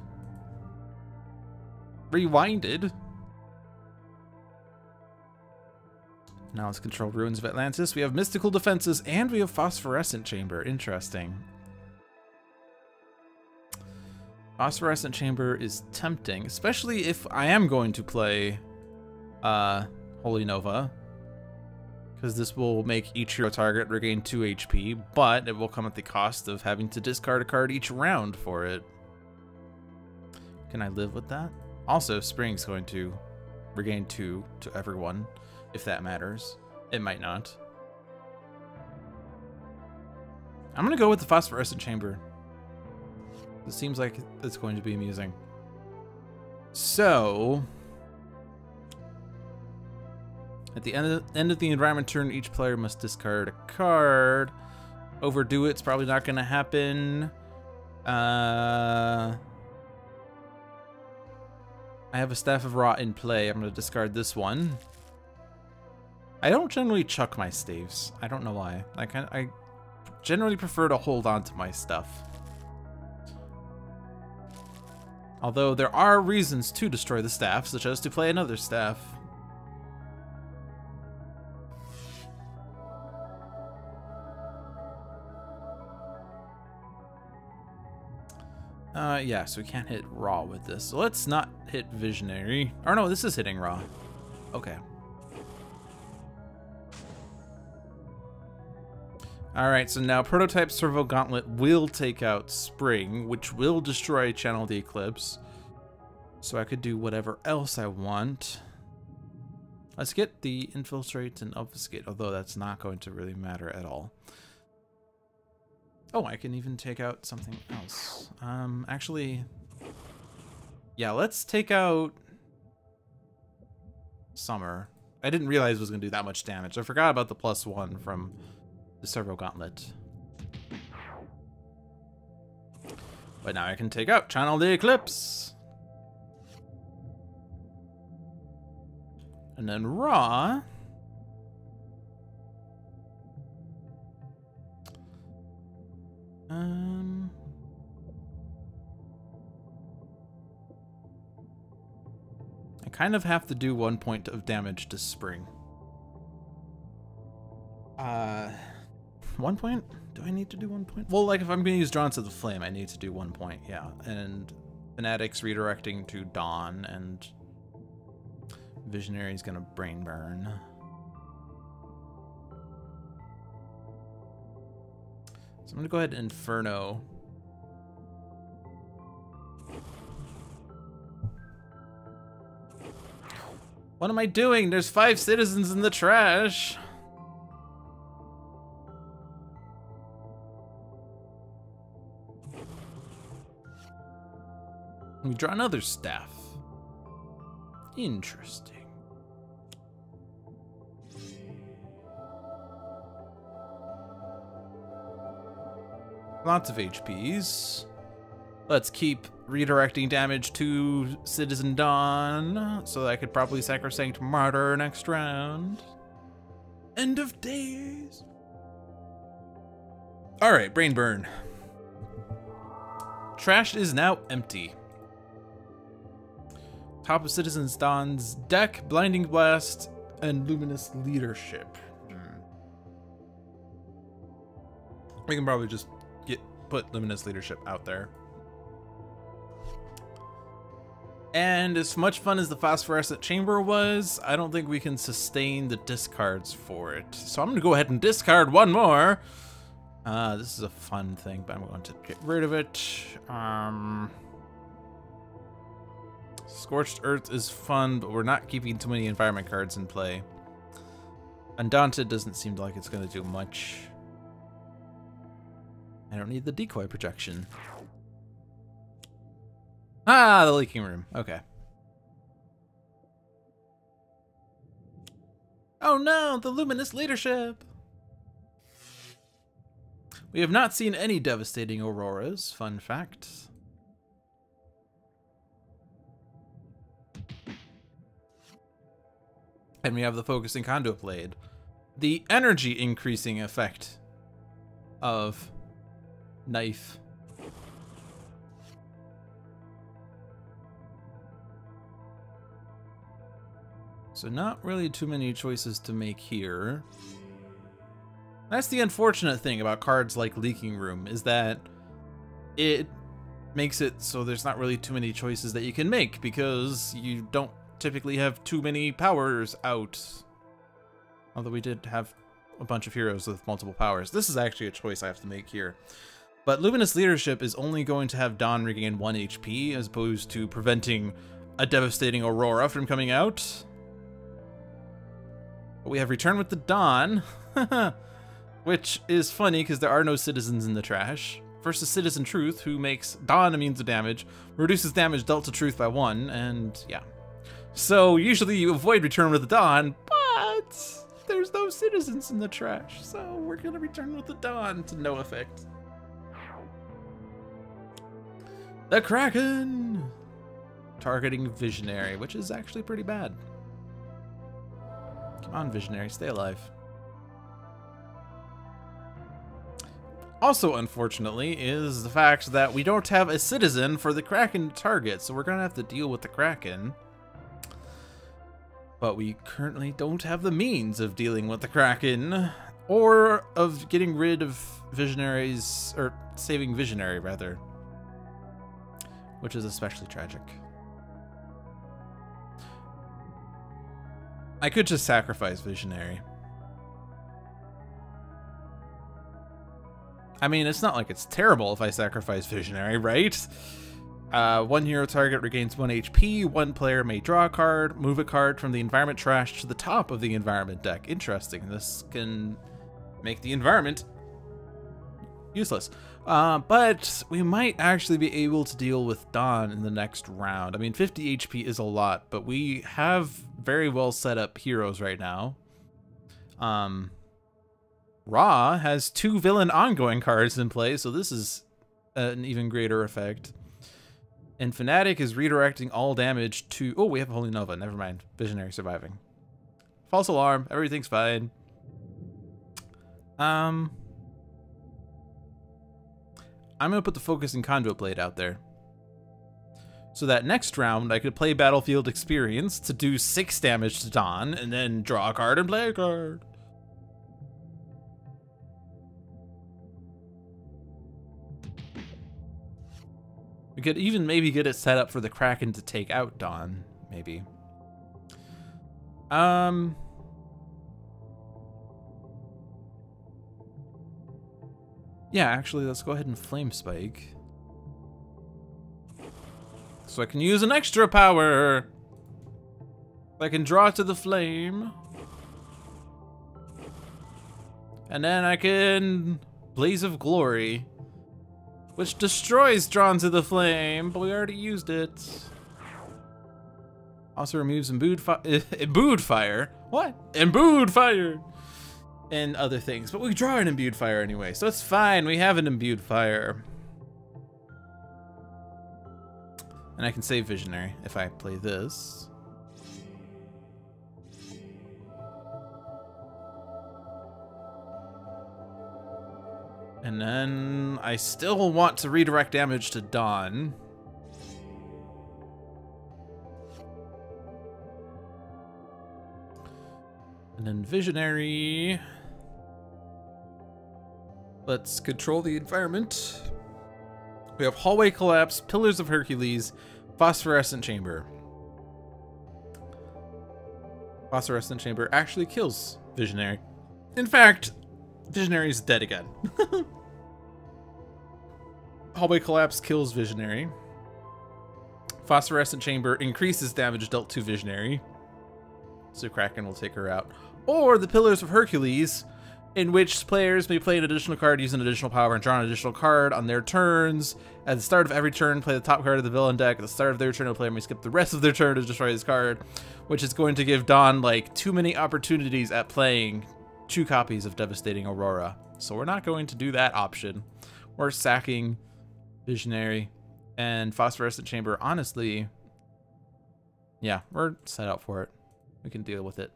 Now let's control Ruins of Atlantis. We have Mystical Defenses and we have Phosphorescent Chamber. Interesting. Phosphorescent Chamber is tempting, especially if I am going to play Holy Nova, because this will make each hero target regain 2 HP, but it will come at the cost of having to discard a card each round for it. Can I live with that? Also, Spring's going to regain 2 to everyone, if that matters. It might not. I'm gonna go with the Phosphorescent Chamber. It seems like it's going to be amusing. So, at the end of the environment turn, each player must discard a card. Overdo it's probably not gonna happen. I have a Staff of Ra in play. I'm gonna discard this one. I don't generally chuck my staves. I don't know why. I generally prefer to hold on to my stuff. Although there are reasons to destroy the staff, such as to play another staff. Yeah, so we can't hit Raw with this. So let's not hit Visionary. Or no, this is hitting Raw. Okay. Alright, so now Prototype Servo Gauntlet will take out Spring, which will destroy Channel the Eclipse. So I could do whatever else I want. Let's get the Infiltrate and Obfuscate, although that's not going to really matter at all. Oh, I can even take out something else. Actually, yeah, let's take out Summer. I didn't realize it was going to do that much damage. I forgot about the +1 from the Servo Gauntlet. But now I can take out Channel the Eclipse. And then Raw. I kind of have to do 1 point of damage to Spring. 1 point? Do I need to do 1 point? Well, like if I'm going to use Drawn to the Flame, I need to do 1 point, yeah. And Fanatic's redirecting to Dawn, and Visionary's going to Brain Burn. So I'm going to go ahead and Inferno. What am I doing? There's 5 citizens in the trash. We draw another staff. Interesting. Lots of HPs. Let's keep redirecting damage to Citizen Dawn so that I could probably Sacrosanct Martyr next round. End of days. Alright, Brain Burn. Trash is now empty. Top of Citizen Dawn's deck, Blinding Blast, and Luminous Leadership. We can probably just put Luminous Leadership out there. And as much fun as the Phosphorescent Chamber was, I don't think we can sustain the discards for it. So I'm going to go ahead and discard one more. This is a fun thing, but I'm going to get rid of it. Scorched Earth is fun, but we're not keeping too many environment cards in play. Undaunted doesn't seem like it's going to do much. I don't need the decoy projection. Ah, the leaking room. Okay. Oh no, the luminous leadership! We have not seen any devastating auroras, fun fact. And we have the focusing conduit blade. The energy increasing effect of KNYFE. So not really too many choices to make here. That's the unfortunate thing about cards like Leaking Room, is that it makes it so there's not really too many choices that you can make, because you don't typically have too many powers out. Although we did have a bunch of heroes with multiple powers. This is actually a choice I have to make here. But Luminous Leadership is only going to have Dawn regain 1 HP, as opposed to preventing a devastating Aurora from coming out. But we have Return with the Dawn, which is funny because there are no citizens in the trash. Versus Citizen Truth, who makes Dawn immune to damage, reduces damage dealt to Truth by 1, and yeah. So usually you avoid Return with the Dawn, but there's no citizens in the trash, so we're gonna Return with the Dawn to no effect. The Kraken! Targeting Visionary, which is actually pretty bad. Come on, Visionary, stay alive. Also, unfortunately, is the fact that we don't have a citizen for the Kraken to target, so we're gonna have to deal with the Kraken. But we currently don't have the means of dealing with the Kraken, or of getting rid of Visionaries, or saving Visionary, rather. Which is especially tragic. I could just sacrifice Visionary. I mean, it's not like it's terrible if I sacrifice Visionary, right? One hero target regains 1 HP, one player may draw a card, move a card from the environment trash to the top of the environment deck. Interesting, this can make the environment useless. But we might actually be able to deal with Dawn in the next round. I mean, 50 HP is a lot, but we have very well set up heroes right now. Ra has 2 villain ongoing cards in play, so this is an even greater effect. And Fanatic is redirecting all damage to... Oh, we have a Holy Nova. Never mind. Visionary surviving. False alarm. Everything's fine. I'm going to put the Focusing Conduit Blade out there. So that next round, I could play Battlefield Experience to do 6 damage to Dawn, and then draw a card and play a card. We could even maybe get it set up for the Kraken to take out Dawn, maybe. Yeah, actually, let's go ahead and Flame Spike. So I can use an extra power. I can draw to the flame. And then I can Blaze of Glory, which destroys Drawn to the Flame, but we already used it. Also removes Imbued Fire. What? Imbued Fire! And other things, but we draw an Imbued Fire anyway, so it's fine. We have an Imbued Fire. And I can save Visionary if I play this. And then I still want to redirect damage to Dawn. And then Visionary. Let's control the environment. We have Hallway Collapse, Pillars of Hercules, Phosphorescent Chamber. Phosphorescent Chamber actually kills Visionary. In fact, Visionary is dead again. Hallway Collapse kills Visionary. Phosphorescent Chamber increases damage dealt to Visionary, so Kraken will take her out. Or the Pillars of Hercules in which players may play an additional card, use an additional power, and draw an additional card on their turns. At the start of every turn, play the top card of the villain deck. At the start of their turn, a player may skip the rest of their turn to destroy this card, which is going to give Dawn, like, too many opportunities at playing 2 copies of Devastating Aurora. So we're not going to do that option. We're sacking Visionary and Phosphorescent Chamber. Honestly, yeah, we're set out for it. We can deal with it.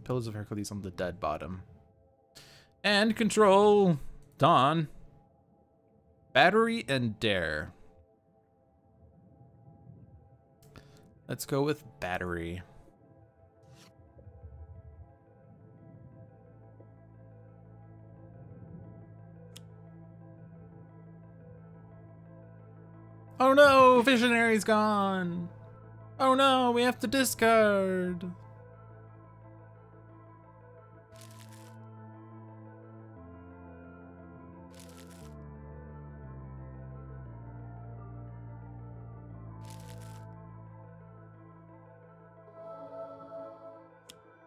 Pillars of Hercules on the dead bottom. And control Dawn. Battery and Dare. Let's go with Battery. Oh no, Visionary's gone. Oh no, we have to discard.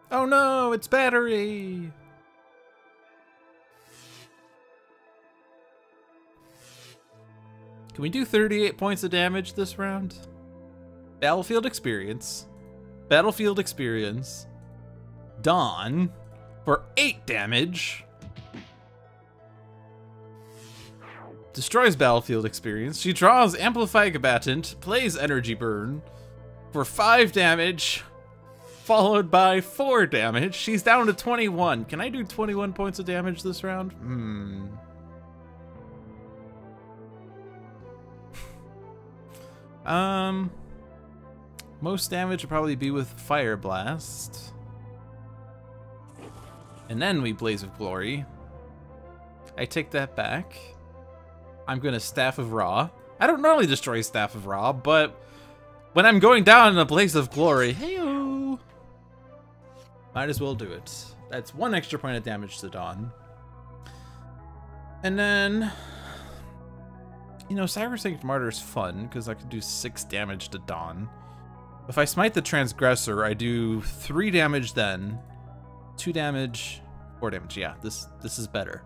Oh no, it's Battery. Can we do 38 points of damage this round? Battlefield Experience. Battlefield Experience. Dawn for 8 damage. Destroys Battlefield Experience. She draws Amplify Combatant, plays Energy Burn for 5 damage, followed by 4 damage. She's down to 21. Can I do 21 points of damage this round? Most damage would probably be with Fire Blast. And then we Blaze of Glory. I take that back. I'm gonna Staff of Ra. I don't normally destroy Staff of Ra, but when I'm going down in a Blaze of Glory, hey-o, might as well do it. That's 1 extra point of damage to Dawn. And then, you know, Cybersynced Martyr's fun, because I could do 6 damage to Dawn. If I smite the Transgressor, I do 3 damage then, 2 damage, 4 damage. Yeah, this is better.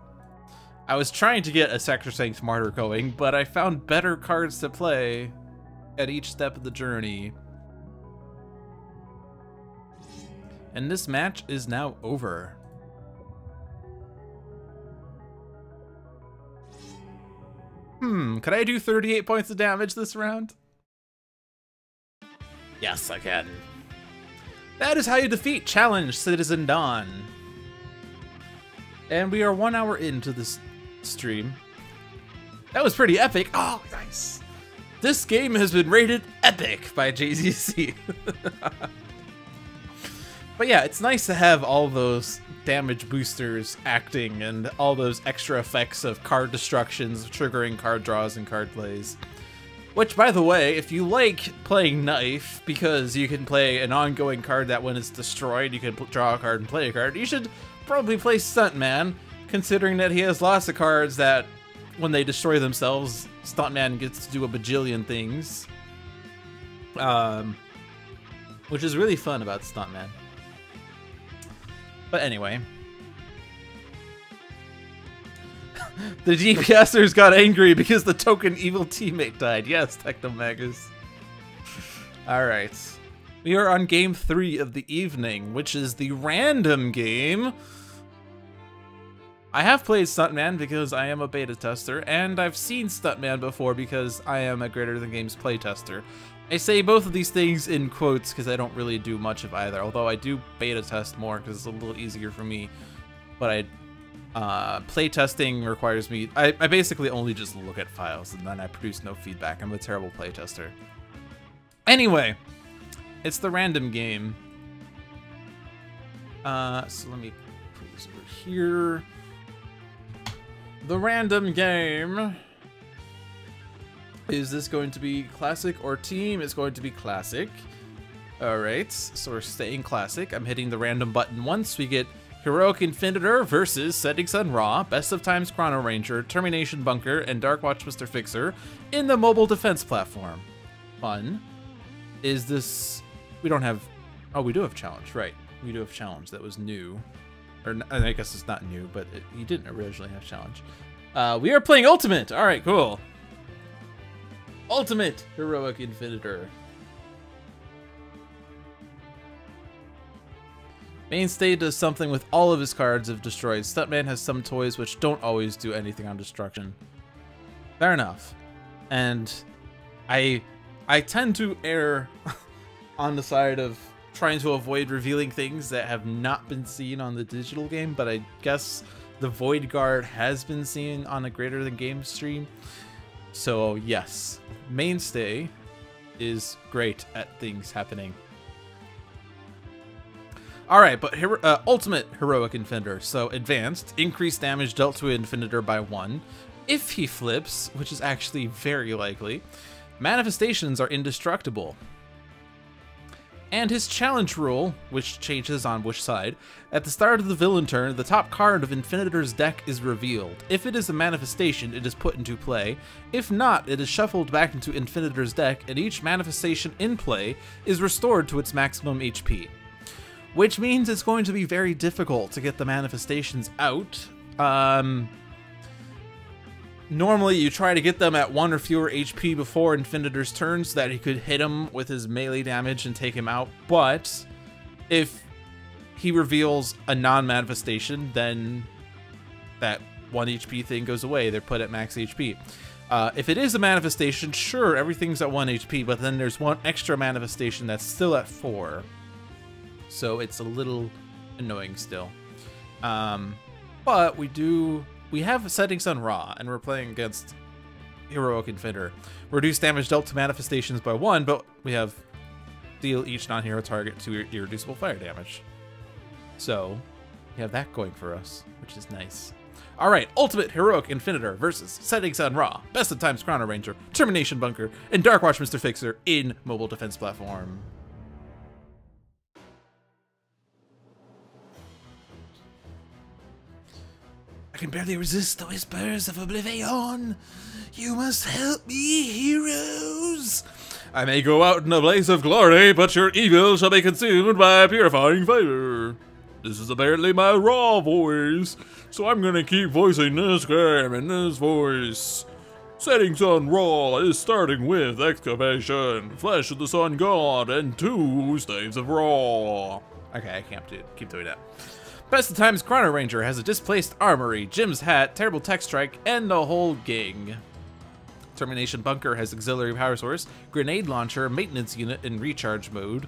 I was trying to get a Sacrosanct Martyr going, but I found better cards to play at each step of the journey. And this match is now over. Could I do 38 points of damage this round? Yes, I can. That is how you defeat Challenge Citizen Dawn. And we are 1 hour into this stream. That was pretty epic. Oh, nice. This game has been rated epic by JZC. But yeah, it's nice to have all those damage boosters acting and all those extra effects of card destructions, triggering card draws and card plays. Which, by the way, if you like playing KNYFE, because you can play an ongoing card that when it's destroyed, you can draw a card and play a card, you should probably play Stuntman, considering that he has lots of cards that, when they destroy themselves, Stuntman gets to do a bajillion things. Which is really fun about Stuntman. But anyway. The DPSers got angry because the token evil teammate died. Yes, Technomagus. Alright. We are on game 3 of the evening, which is the random game. I have played Stuntman because I am a beta tester, and I've seen Stuntman before because I am a Greater Than Games playtester. I say both of these things in quotes because I don't really do much of either, although I do beta test more because it's a little easier for me. But playtesting requires me... I basically only just look at files and then I produce no feedback. I'm a terrible playtester. Anyway, it's the random game. So let me put this over here. The random game. Is this going to be classic or team? It's going to be classic. Alright, so we're staying classic. I'm hitting the random button once. We get Heroic Infinitor versus Setting Sun Ra, Best of Times Chrono-Ranger, Termi-Nation Bunker, and Dark Watch Mr. Fixer in the mobile defense platform. Fun. Is this... We don't have... Oh, we do have challenge, right. We do have challenge. That was new. Or I guess it's not new, but he didn't originally have challenge. We are playing Ultimate. All right, cool. Ultimate Heroic Infinitor. Mainstay does something with all of his cards if destroyed. Stuntman has some toys which don't always do anything on destruction. Fair enough. And I tend to err on the side of trying to avoid revealing things that have not been seen on the digital game, but I guess the Void Guard has been seen on a Greater Than Game stream. So yes, Mainstay is great at things happening. Alright, but Ultimate Heroic Infinitor. So advanced, increased damage dealt to Infinitor by 1. If he flips, which is actually very likely, manifestations are indestructible. And his challenge rule, which changes on which side, at the start of the villain turn, the top card of Infinitor's deck is revealed. If it is a manifestation, it is put into play. If not, it is shuffled back into Infinitor's deck, and each manifestation in play is restored to its maximum HP. Which means it's going to be very difficult to get the manifestations out. Normally, you try to get them at 1 or fewer HP before Infinitor's turn so that he could hit him with his melee damage and take him out. But if he reveals a non-manifestation, then that 1 HP thing goes away. They're put at max HP. If it is a manifestation, sure, everything's at 1 HP, but then there's one extra manifestation that's still at 4. So it's a little annoying still. But we have settings on Raw, and we're playing against Heroic Infinitor. Reduce damage dealt to manifestations by 1, but we have deal each non-hero target 2 irreducible fire damage. So we have that going for us, which is nice. Alright, Ultimate Heroic Infinitor versus settings on Raw, Best of Times Chrono-Ranger, Termi-Nation Bunker, and Darkwatch Mr. Fixer in mobile defense platform. I can barely resist the whispers of oblivion. You must help me, heroes. I may go out in a blaze of glory, but your evil shall be consumed by purifying fire. This is apparently my raw voice, so I'm gonna keep voicing this game in this voice. Settings on Raw is starting with Excavation, Flesh of the Sun God, and 2 Staves of Raw. Okay, I can't keep doing that. Best of Times Chrono-Ranger has a displaced armory, Jim's hat, terrible tech strike, and the whole gang. Termi-Nation Bunker has auxiliary power source, grenade launcher, maintenance unit in recharge mode.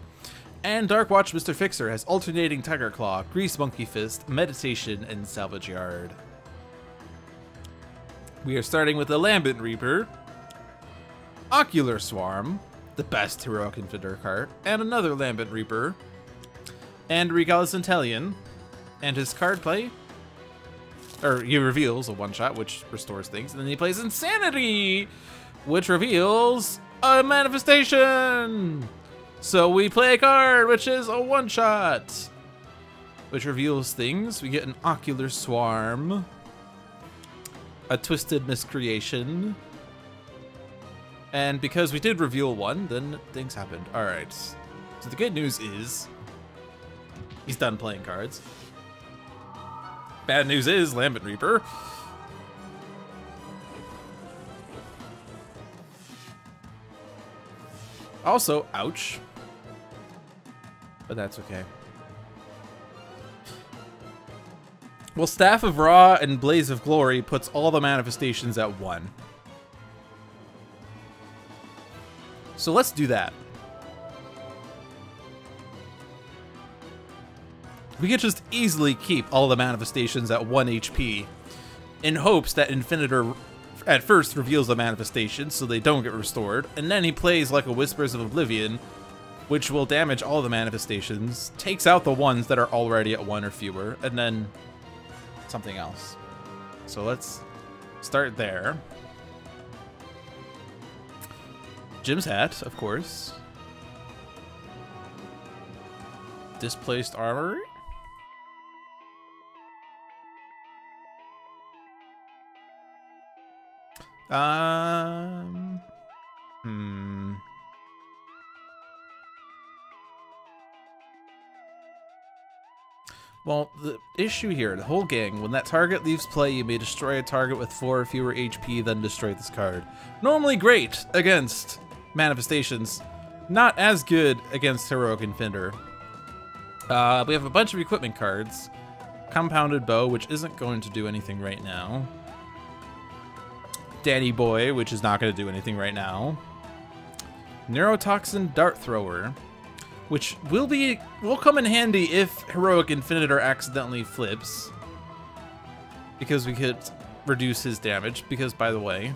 And Darkwatch Mr. Fixer has alternating Tiger Claw, Grease Monkey Fist, Meditation, and Salvage Yard. We are starting with the Lambent Reaper, Ocular Swarm, the best Heroic Infinitor card, and another Lambent Reaper, and Regalis Intellion. And his card play, or he reveals a one-shot, which restores things, and then he plays Insanity, which reveals a manifestation. So we play a card, which is a one-shot, which reveals things. We get an Ocular Swarm, a Twisted Miscreation, and because we did reveal one, then things happened. All right, so the good news is he's done playing cards. Bad news is Lambent Reaper. Also, ouch. But that's okay. Well, Staff of Ra and Blaze of Glory puts all the manifestations at 1. So let's do that. We could just easily keep all the manifestations at 1 HP in hopes that Infinitor at first reveals the manifestation so they don't get restored, and then he plays like a Whispers of Oblivion, which will damage all the manifestations, takes out the ones that are already at 1 or fewer, and then something else. So let's start there. Jim's hat, of course. Displaced Armory. Well, the issue here, the whole gang, when that target leaves play, you may destroy a target with 4 or fewer HP, then destroy this card. Normally great against manifestations, not as good against Heroic Infinitor. We have a bunch of equipment cards. Compounded Bow, which isn't going to do anything right now. Danny Boy, which is not going to do anything right now. Neurotoxin Dart Thrower, which will come in handy if Heroic Infinitor accidentally flips, because we could reduce his damage. Because, by the way,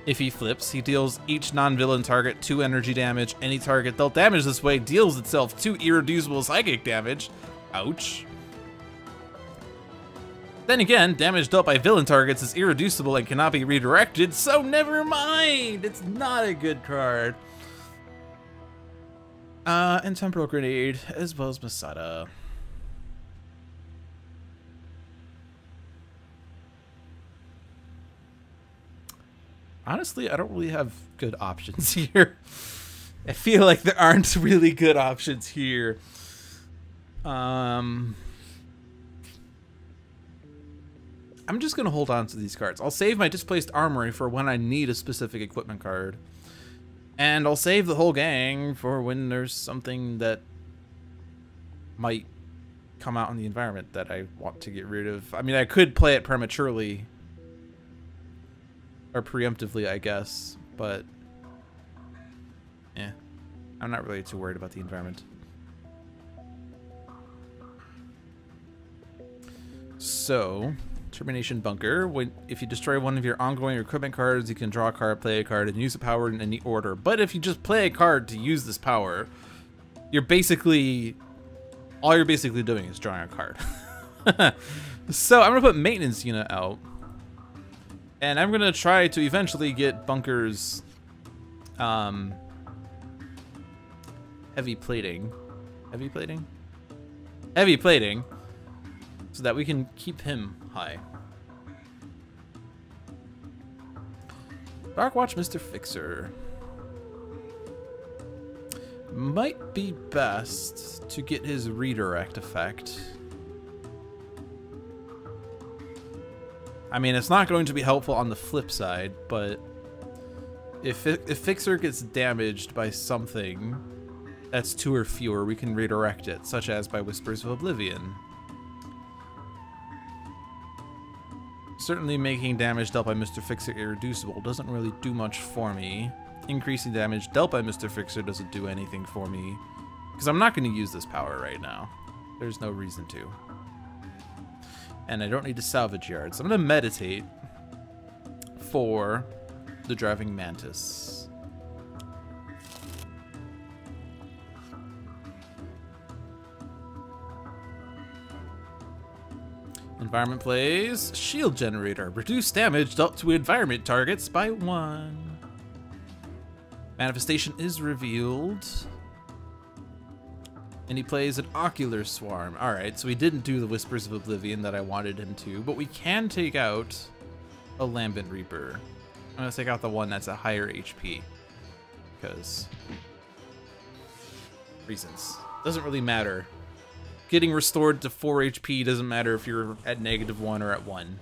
if he flips, he deals each non-villain target 2 energy damage. Any target dealt damage this way deals itself 2 irreducible psychic damage. Ouch. Then again, damage dealt by villain targets is irreducible and cannot be redirected, so never mind! It's not a good card. And Temporal Grenade, as well as Masada. Honestly, I don't really have good options here. I feel like there aren't really good options here. I'm just going to hold on to these cards. I'll save my Displaced Armory for when I need a specific equipment card. And I'll save the whole gang for when there's something that might come out in the environment that I want to get rid of. I mean, I could play it prematurely. Or preemptively, I guess. But, yeah. I'm not really too worried about the environment. So, Termi-Nation Bunker. If you destroy one of your ongoing equipment cards, you can draw a card, play a card, and use a power in any order. But if you just play a card to use this power, you're basically... all you're basically doing is drawing a card. So I'm going to put Maintenance Unit out. And I'm going to try to eventually get Bunker's heavy plating. Heavy plating? Heavy plating. So that we can keep him high. Darkwatch Mr. Fixer. Might be best to get his redirect effect. I mean, it's not going to be helpful on the flip side, but if Fixer gets damaged by something that's 2 or fewer, we can redirect it, such as by Whispers of Oblivion. Certainly making damage dealt by Mr. Fixer irreducible doesn't really do much for me. Increasing damage dealt by Mr. Fixer doesn't do anything for me, because I'm not going to use this power right now. There's no reason to. And I don't need to salvage yards. I'm going to meditate for the Driving Mantis. Environment plays Shield Generator. Reduce damage dealt to environment targets by 1. Manifestation is revealed. And he plays an Ocular Swarm. Alright, so he didn't do the Whispers of Oblivion that I wanted him to, but we can take out a Lambent Reaper. I'm going to take out the one that's a higher HP. Because... reasons. Doesn't really matter. Getting restored to 4 HP doesn't matter if you're at -1 or at 1.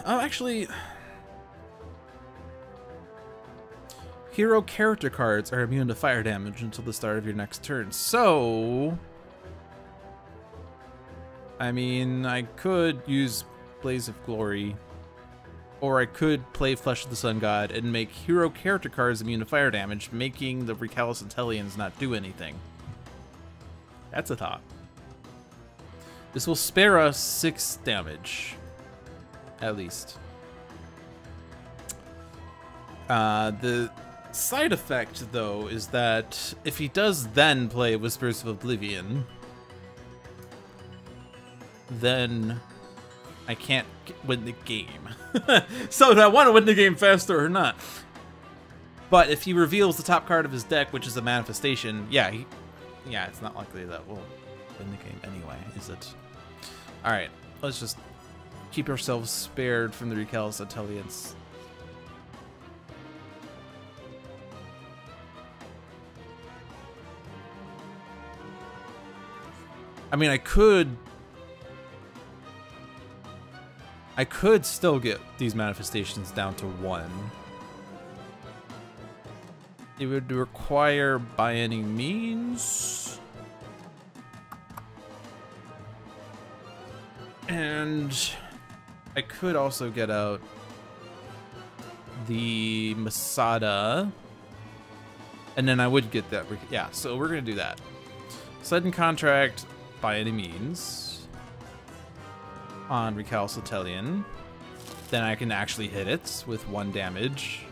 Oh, actually... hero character cards are immune to fire damage until the start of your next turn. So... I mean, I could use Blaze of Glory, or I could play Flesh of the Sun God and make hero character cards immune to fire damage, making the Recalcitrant Hellions not do anything. That's a thought. This will spare us 6 damage, at least. The side effect, though, is that if he does then play Whispers of Oblivion, then I can't win the game. So do I want to win the game faster or not? But if he reveals the top card of his deck, which is a manifestation, yeah, it's not likely that we'll in the game anyway, is it? Alright, let's just keep ourselves spared from the recalcitrants. I mean, I could still get these manifestations down to 1. It would require by any means. And I could also get out the Masada. And then I would get that. Yeah, so we're going to do that. Sudden contract by any means on Recalcitrant. Then I can actually hit it with 1 damage.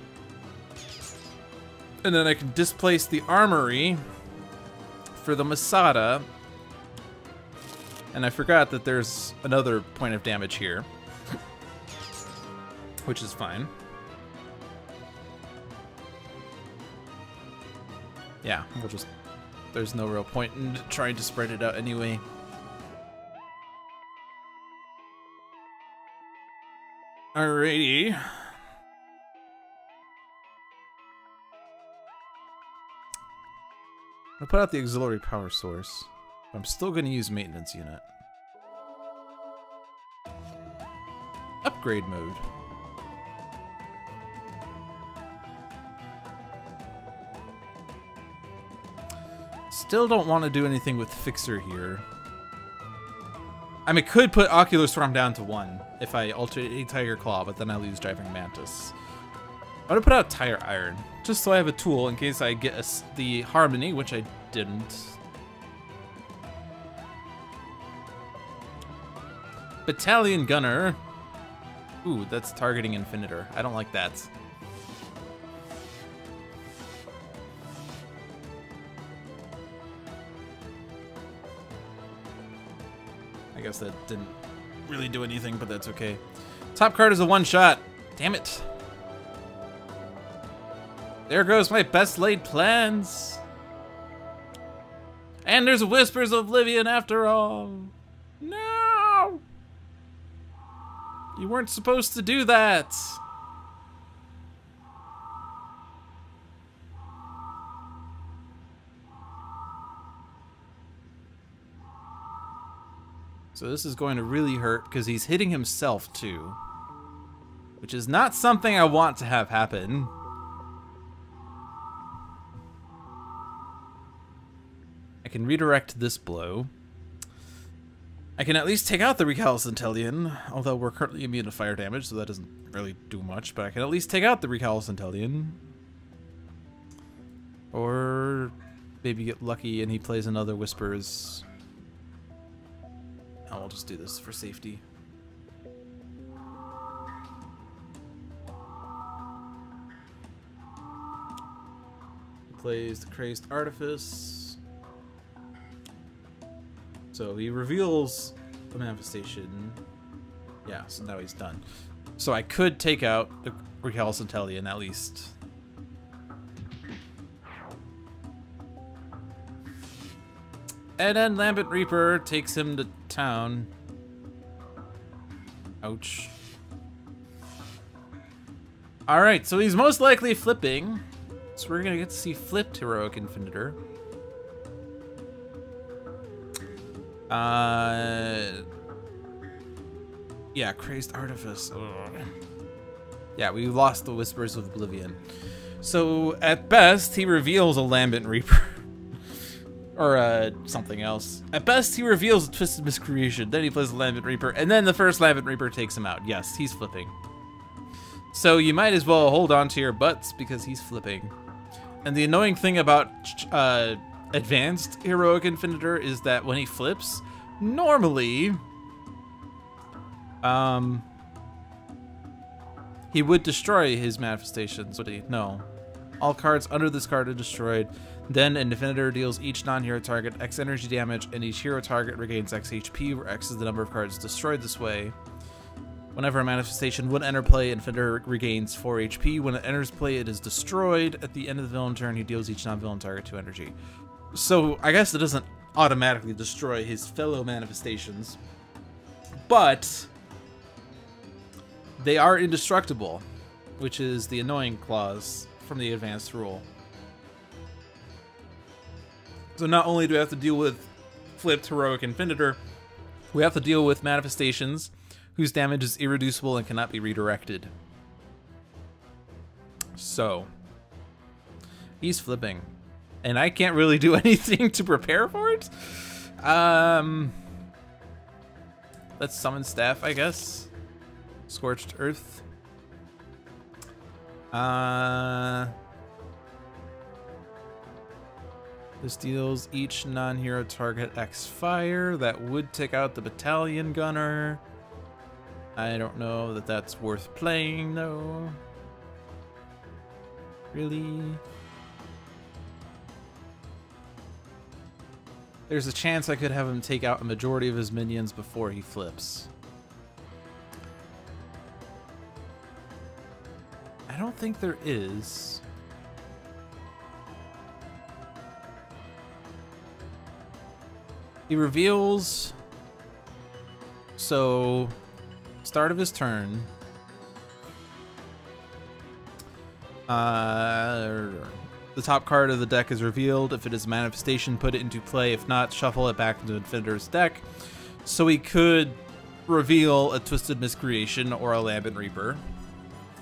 And then I can displace the armory for the Masada. And I forgot that there's another point of damage here, which is fine. Yeah, we'll just, there's no real point in trying to spread it out anyway. Alrighty. I'll put out the auxiliary power source. I'm still going to use maintenance unit. Upgrade mode. Still don't want to do anything with Fixer here. I mean, could put Ocular Storm down to 1 if I alter a Tiger Claw, but then I lose Driving Mantis. I'm going to put out Tire Iron, just so I have a tool in case I get the Harmony, which I didn't. Battalion Gunner. Ooh, that's targeting Infinitor. I don't like that. I guess that didn't really do anything, but that's okay. Top card is a 1-shot. Damn it. There goes my best laid plans. And there's Whispers of Oblivion after all. No! You weren't supposed to do that. So this is going to really hurt because he's hitting himself too, which is not something I want to have happen. I can redirect this blow. I can at least take out the Recalcitrant, although we're currently immune to fire damage, so that doesn't really do much, but I can at least take out the Recalcitrant. Or maybe get lucky and he plays another Whispers. I'll just do this for safety. He plays the Crazed Artifice. So he reveals the manifestation. Yeah, so now he's done. So I could take out the Recalcitrant at least. And then Lambent Reaper takes him to town. Ouch. Alright, so he's most likely flipping. So we're gonna get to see flipped Heroic Infinitor. Yeah, Crazed Artifice. Ugh. Yeah, we lost the Whispers of Oblivion. So at best, he reveals a Lambent Reaper. Or something else. At best, he reveals a Twisted Miscreation. Then he plays the Lambent Reaper, and then the first Lambent Reaper takes him out. Yes, he's flipping. So you might as well hold on to your butts because he's flipping. And the annoying thing about Advanced Heroic Infinitor is that when he flips, normally, he would destroy his manifestations, would he? No. All cards under this card are destroyed. Then an Infinitor deals each non-hero target X energy damage, and each hero target regains X HP, where X is the number of cards destroyed this way. Whenever a manifestation would enter play, Infinitor regains 4 HP. When it enters play, it is destroyed. At the end of the villain turn, he deals each non-villain target 2 energy. So I guess it doesn't automatically destroy his fellow manifestations. But they are indestructible, which is the annoying clause from the advanced rule. So not only do we have to deal with flipped heroic Infinitor, we have to deal with manifestations whose damage is irreducible and cannot be redirected. So he's flipping, and I can't really do anything to prepare for it. Let's summon Staff, I guess. Scorched Earth. This deals each non-hero target X fire. That would take out the Battalion Gunner. I don't know that that's worth playing, though. Really? There's a chance I could have him take out a majority of his minions before he flips. I don't think there is. He reveals, so start of his turn. The top card of the deck is revealed. If it is a manifestation, put it into play. If not, shuffle it back into Infinitor's deck. So he could reveal a Twisted Miscreation or a Lambent Reaper,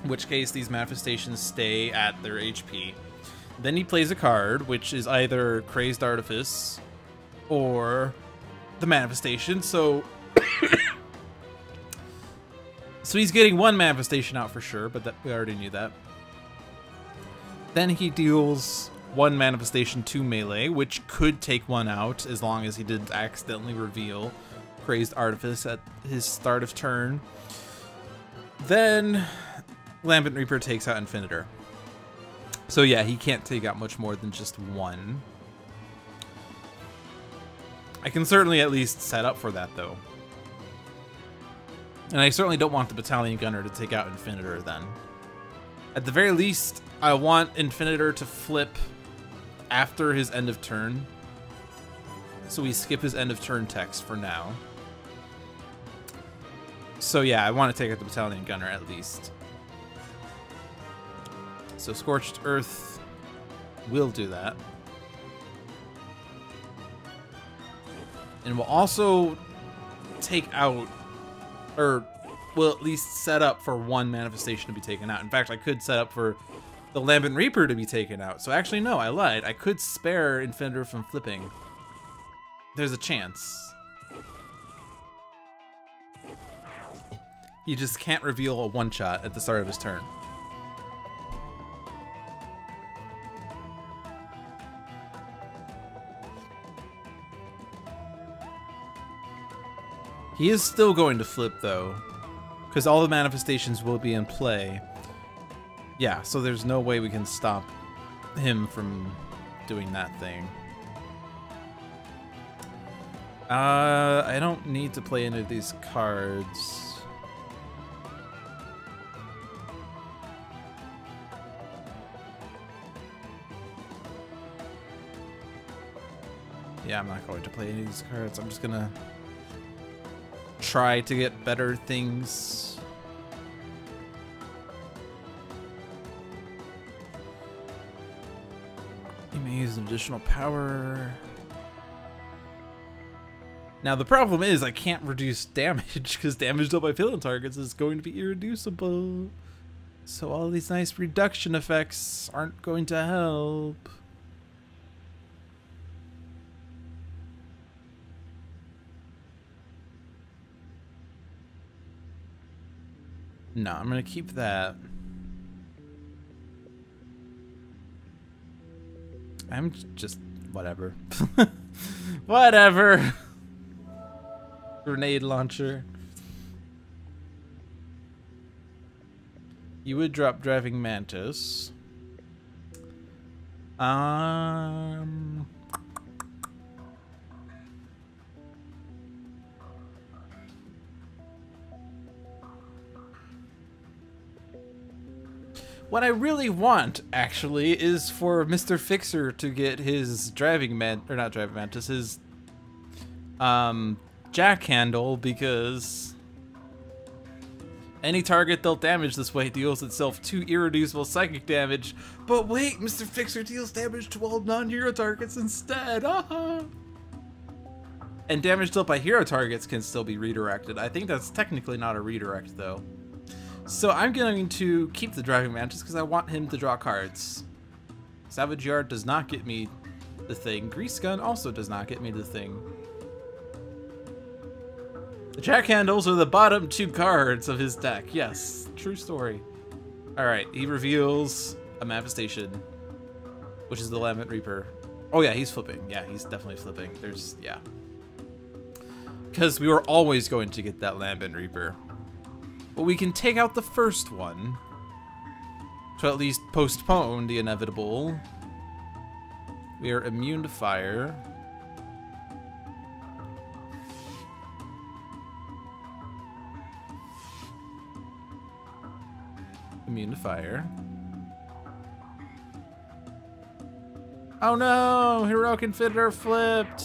in which case these manifestations stay at their HP. Then he plays a card, which is either Crazed Artifice or the manifestation. So so he's getting one manifestation out for sure, but that we already knew that. Then he deals one manifestation to melee, which could take one out as long as he didn't accidentally reveal Crazed Artifice at his start of turn. Then Lambent Reaper takes out Infinitor. So yeah, he can't take out much more than just one. I can certainly at least set up for that, though. And I certainly don't want the Battalion Gunner to take out Infinitor then. At the very least, I want Infinitor to flip after his end of turn. So we skip his end of turn text for now. So yeah, I want to take out the Battalion Gunner at least. So Scorched Earth will do that. And we'll also take out, or we'll at least set up for one manifestation to be taken out. In fact, I could set up for the Lambent Reaper to be taken out. So actually, no, I lied. I could spare Infinitor from flipping. There's a chance. He just can't reveal a one-shot at the start of his turn. He is still going to flip, though, because all the manifestations will be in play. Yeah, so there's no way we can stop him from doing that thing. I don't need to play any of these cards. Yeah, I'm not going to play any of these cards. I'm just gonna try to get better things. You may use an additional power. Now the problem is I can't reduce damage because damage dealt by villain targets is going to be irreducible. So all these nice reduction effects aren't going to help. No, I'm gonna keep that. I'm just whatever. Whatever. Grenade launcher. You would drop Driving Mantis. What I really want, actually, is for Mr. Fixer to get his his Jack Handle, because any target dealt damage this way deals itself 2 irreducible psychic damage. But wait, Mr. Fixer deals damage to all non-hero targets instead. And damage dealt by hero targets can still be redirected. I think that's technically not a redirect, though. So I'm going to keep the Driving Mantis because I want him to draw cards. Savage Yard does not get me the thing. Grease Gun also does not get me the thing. The Jack Handles are the bottom 2 cards of his deck. Yes, true story. Alright, he reveals a Manifestation, which is the Lambent Reaper. Oh yeah, he's flipping. Yeah, he's definitely flipping. Yeah. Because we were always going to get that Lambent Reaper. But we can take out the first one to at least postpone the inevitable. We are immune to fire. Immune to fire. Oh no! Heroic Infinitor flipped!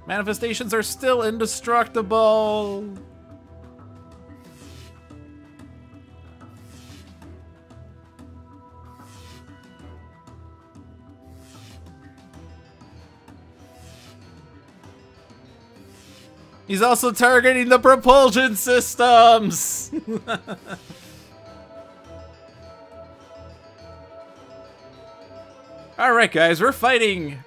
Manifestations are still indestructible! He's also targeting the propulsion systems! Alright guys, we're fighting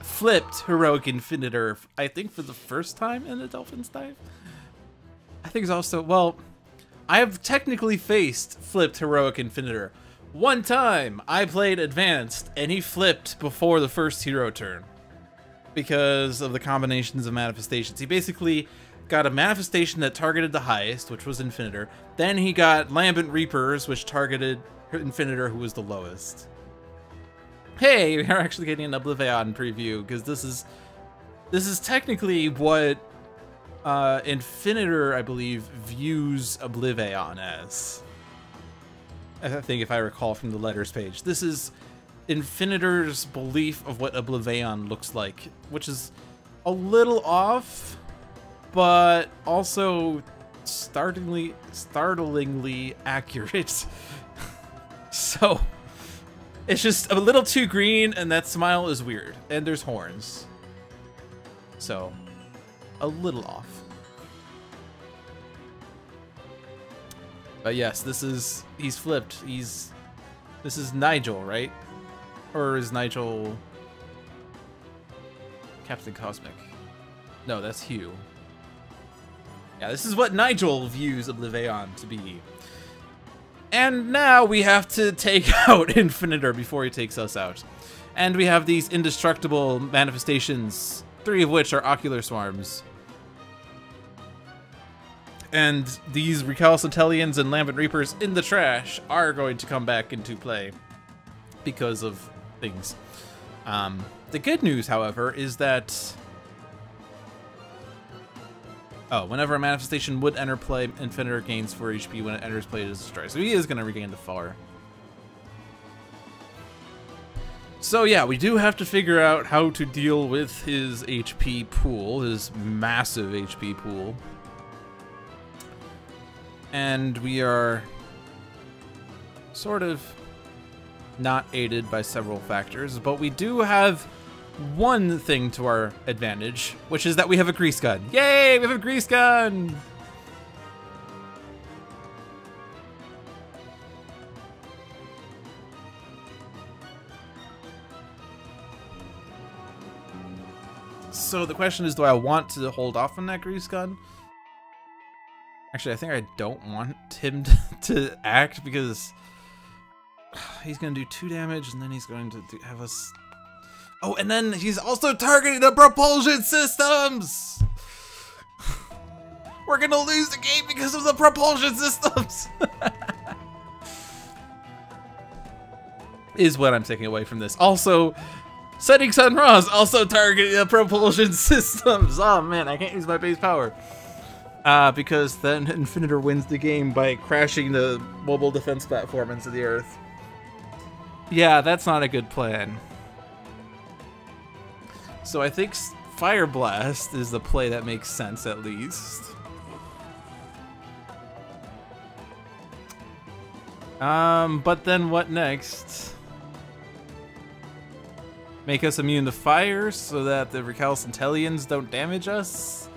flipped Heroic Infinitor, I think for the first time in the Dolphin's Dive? I think it's also, well, I have technically faced flipped Heroic Infinitor. One time, I played Advanced, and he flipped before the first hero turn. Because of the combinations of manifestations. He basically got a manifestation that targeted the highest, which was Infinitor. Then he got Lambent Reapers, which targeted Infinitor, who was the lowest. Hey, we're actually getting an Oblivion preview, because this is technically what Infinitor, I believe, views Oblivion as. I think if I recall from the letters page. This is Infinitor's belief of what Oblivion looks like, which is a little off, but also startlingly accurate. So it's just a little too green, and that smile is weird, and there's horns, so a little off. But yes, he's flipped. This is Nigel, right? Or is Nigel Captain Cosmic? No, that's Hugh. Yeah, this is what Nigel views Oblivion to be. And now we have to take out Infinitor before he takes us out. And we have these indestructible manifestations, 3 of which are Ocular Swarms. And these Recalcitrants and Lambent Reapers in the trash are going to come back into play because of things. The good news, however, is that whenever a manifestation would enter play, Infinitor gains 4 HP when it enters play, it is destroyed. So he is going to regain the 4. So yeah, we do have to figure out how to deal with his HP pool, his massive HP pool. And we are sort of not aided by several factors, but we do have one thing to our advantage, which is that we have a grease gun. Yay, we have a grease gun! So the question is, do I want to hold off on that grease gun? Actually, I think I don't want him to act, because he's going to do 2 damage, and then he's going to have us... Oh, and then he's also targeting the propulsion systems! We're going to lose the game because of the propulsion systems! Is what I'm taking away from this. Also, Setting Sun Ra is also targeting the propulsion systems! Oh man, I can't use my base power. Because then Infinitor wins the game by crashing the mobile defense platform into the earth. Yeah, that's not a good plan. So I think Fire Blast is the play that makes sense, at least. But then what next? Make us immune to fire so that the recalcitrant Hellions don't damage us?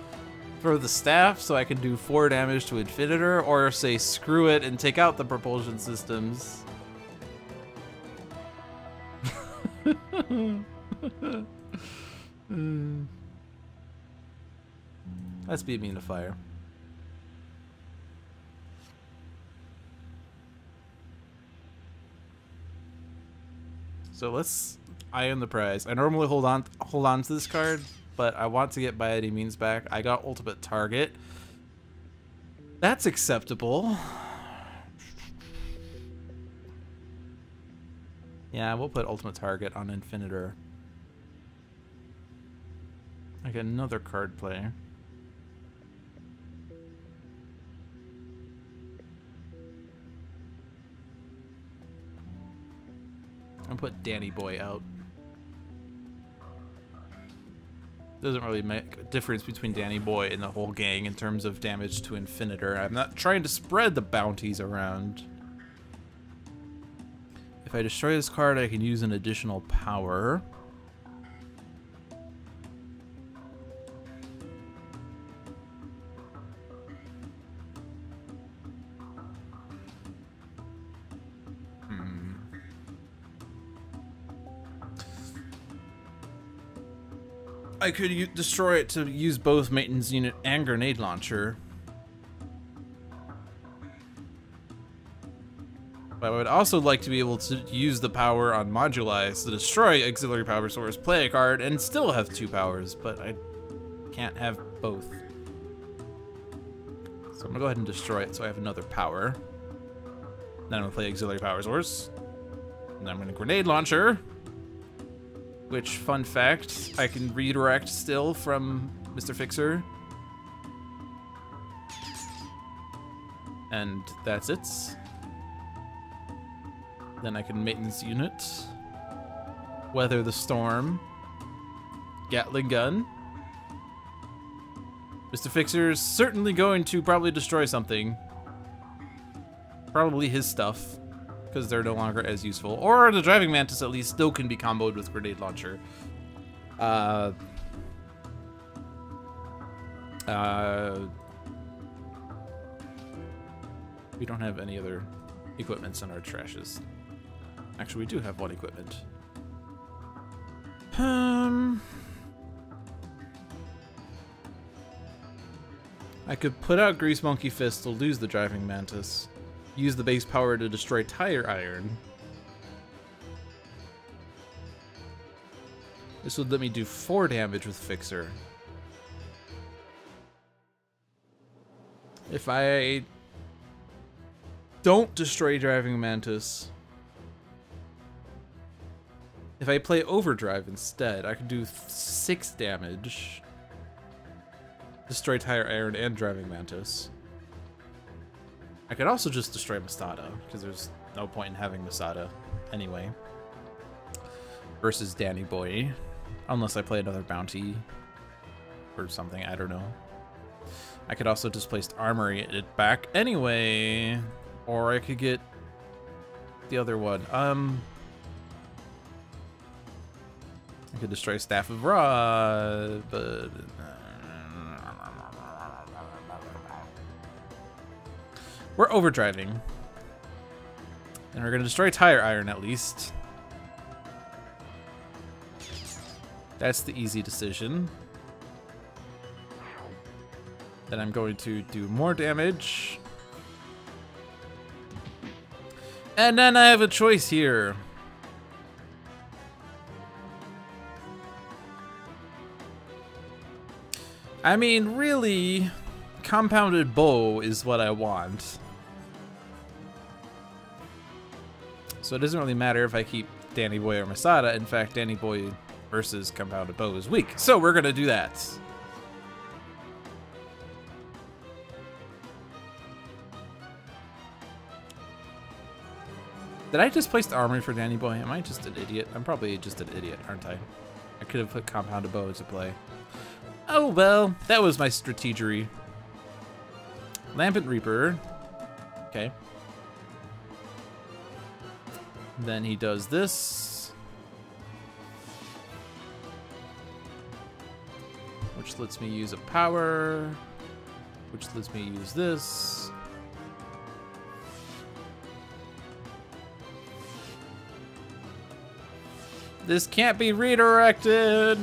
Throw the staff so I can do 4 damage to Infinitor, or say screw it and take out the propulsion systems. Let's be immune to fire. So let's eye on the prize. I normally hold on to this card, but I want to get by any means back. I got ultimate target. That's acceptable. Yeah, we'll put ultimate target on Infinitor. I get another card play. I'll put Danny Boy out. Doesn't really make a difference between Danny Boy and the whole gang in terms of damage to Infinitor. I'm not trying to spread the bounties around. If I destroy this card, I can use an additional power. I could destroy it to use both maintenance unit and grenade launcher. But I would also like to be able to use the power on Modulize to destroy auxiliary power source, play a card, and still have 2 powers, but I can't have both. So I'm gonna go ahead and destroy it so I have another power. Then I'm gonna play auxiliary power source. And then I'm gonna grenade launcher. Which, fun fact, I can redirect still from Mr. Fixer. And that's it. Then I can maintenance unit. Weather the storm. Gatling gun. Mr. Fixer's certainly going to probably destroy something. Probably his stuff, because they're no longer as useful. Or the Driving Mantis at least still can be comboed with Grenade Launcher. We don't have any other equipments in our trashes. Actually, we do have one equipment. I could put out Grease Monkey Fist to lose the Driving Mantis. Use the base power to destroy Tire Iron. This would let me do 4 damage with Fixer. If I don't destroy Driving Mantis, if I play Overdrive instead, I could do 6 damage. Destroy Tire Iron and Driving Mantis. I could also just destroy Masada, because there's no point in having Masada anyway. Versus Danny Boy. Unless I play another bounty or something, I don't know. I could also displace Armory it back anyway. Or I could get the other one. I could destroy Staff of Ra, but we're overdriving. And we're gonna destroy Tire Iron at least. That's the easy decision. Then I'm going to do more damage. And then I have a choice here. I mean, really, compounded bow is what I want. So it doesn't really matter if I keep Danny Boy or Masada. In fact, Danny Boy versus compounded bow is weak. So we're gonna do that. Did I just place the armory for Danny Boy? Am I just an idiot? I'm probably just an idiot, aren't I? I could have put Compounded Bow to play. Oh well, that was my strategery. Lampent Reaper. Okay. Then he does this. Which lets me use a power. Which lets me use this. This can't be redirected.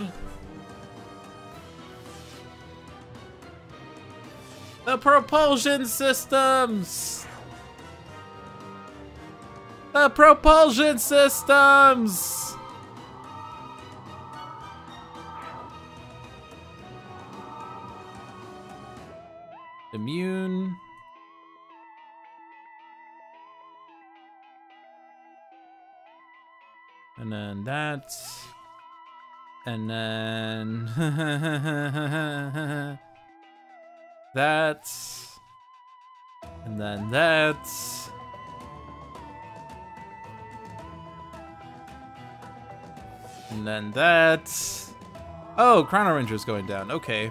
The propulsion systems. The propulsion systems. Immune. And then that. And then that. And then that. And then that. Oh, Chrono-Ranger's going down. Okay.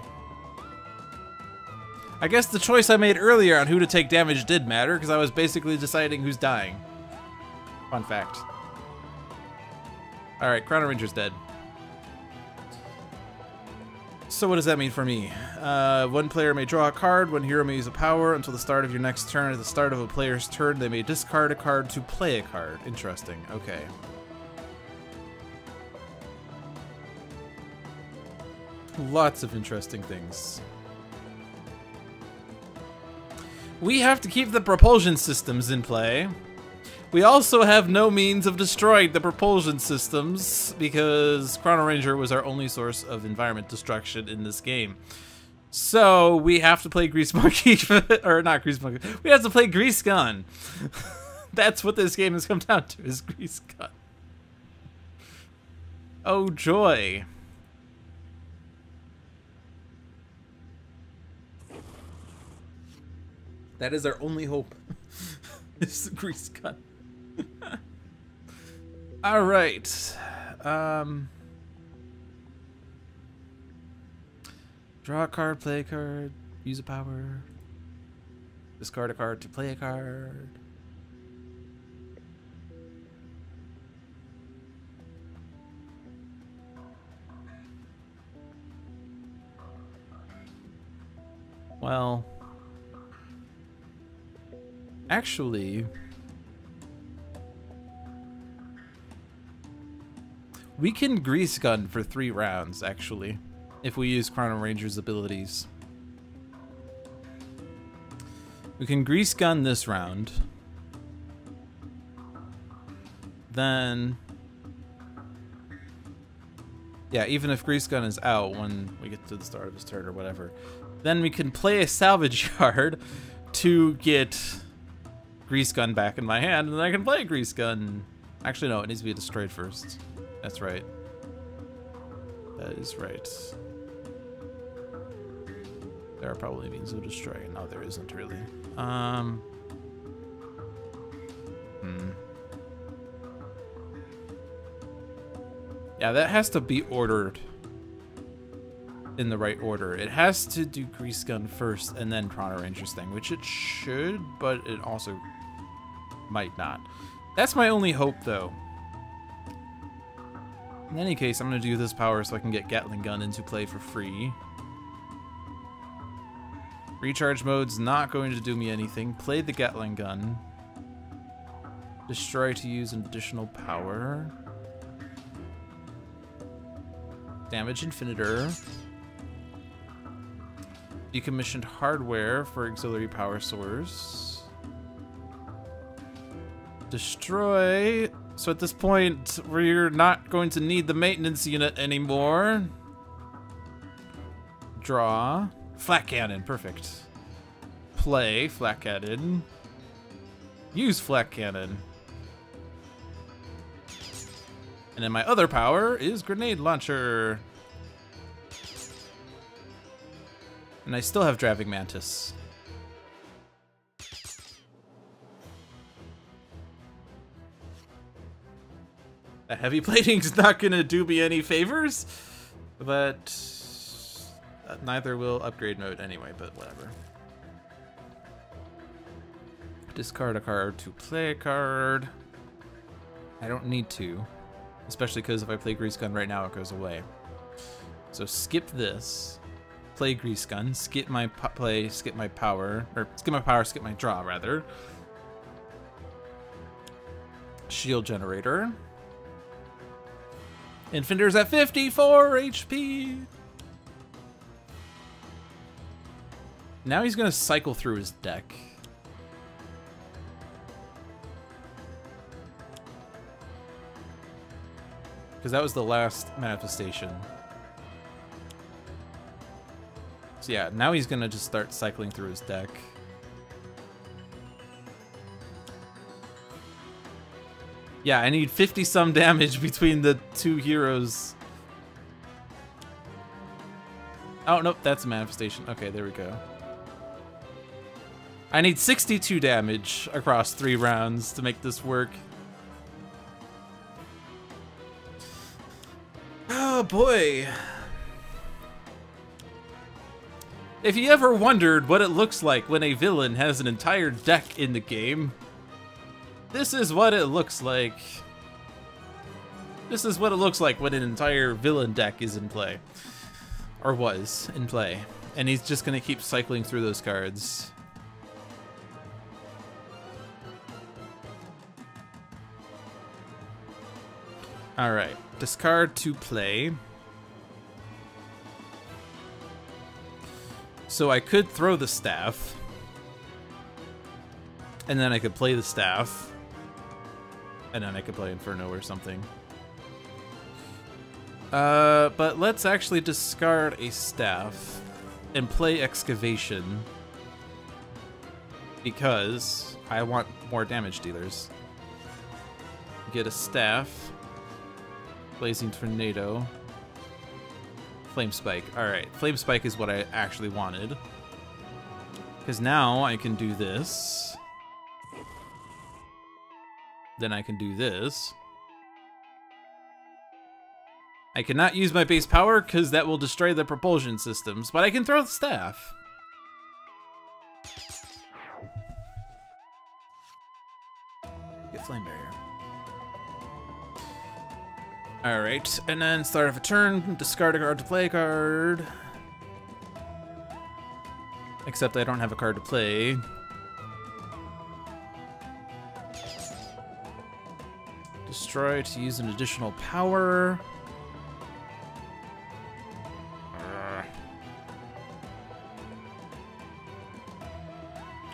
I guess the choice I made earlier on who to take damage did matter, because I was basically deciding who's dying. Fun fact. Alright, Chrono-Ranger's dead. So what does that mean for me? One player may draw a card, one hero may use a power until the start of your next turn. At the start of a player's turn, they may discard a card to play a card. Interesting, okay. Lots of interesting things. We have to keep the propulsion systems in play. We also have no means of destroying the propulsion systems because Chrono-Ranger was our only source of environment destruction in this game. So we have to play Grease Monkey, or not Grease Monkey, we have to play Grease Gun. That's what this game has come down to, is Grease Gun. Oh joy. That is our only hope. It's the Grease Gun. All right. Draw a card, play a card, use a power, discard a card to play a card. Well, actually, we can Grease Gun for 3 rounds, actually, if we use Chrono-Ranger's abilities. We can Grease Gun this round. Then, yeah, even if Grease Gun is out when we get to the start of his turn or whatever, then we can play a salvage yard to get Grease Gun back in my hand, and then I can play a Grease Gun. Actually, no, it needs to be destroyed first. That's right. That is right. There are probably means of destroying. No, there isn't really. Yeah, that has to be ordered in the right order. It has to do Grease Gun first and then Chrono-Ranger's thing, which it should, but it also might not. That's my only hope, though. In any case, I'm going to do this power so I can get Gatling Gun into play for free. Recharge mode's not going to do me anything. Play the Gatling Gun. Destroy to use an additional power. Damage Infinitor. Decommissioned hardware for auxiliary power source. Destroy. So at this point, we're not going to need the maintenance unit anymore. Draw. Flat cannon, perfect. Play, flat cannon. Use flat cannon. And then my other power is grenade launcher. And I still have Draving Mantis. A heavy plating's not gonna do me any favors, but neither will upgrade mode anyway, but whatever. Discard a card to play a card. I don't need to, especially because if I play Grease Gun right now, it goes away. So skip this, play Grease Gun, skip my play, skip my power, or skip my power, skip my draw, rather. Shield Generator. Infinitor's at 54 HP. Now he's gonna cycle through his deck. Because that was the last manifestation. So yeah, now he's gonna just start cycling through his deck. Yeah, I need 50-some damage between the two heroes. Oh, nope, that's a manifestation. Okay, there we go. I need 62 damage across 3 rounds to make this work. Oh boy. If you ever wondered what it looks like when a villain has an entire deck in the game, this is what it looks like. This is what it looks like when an entire villain deck is in play. Or was in play. And he's just gonna keep cycling through those cards. Alright, discard to play. So I could throw the staff. And then I could play the staff. And then I could play Inferno or something. But let's actually discard a staff and play Excavation. Because I want more damage dealers. Get a staff. Blazing Tornado. Flame Spike. Alright, Flame Spike is what I actually wanted. Because now I can do this. Then I can do this. I cannot use my base power because that will destroy the propulsion systems, but I can throw the staff. Get Flame Barrier. Alright, and then start of a turn, discard a card to play a card. Except I don't have a card to play. Destroy to use an additional power. I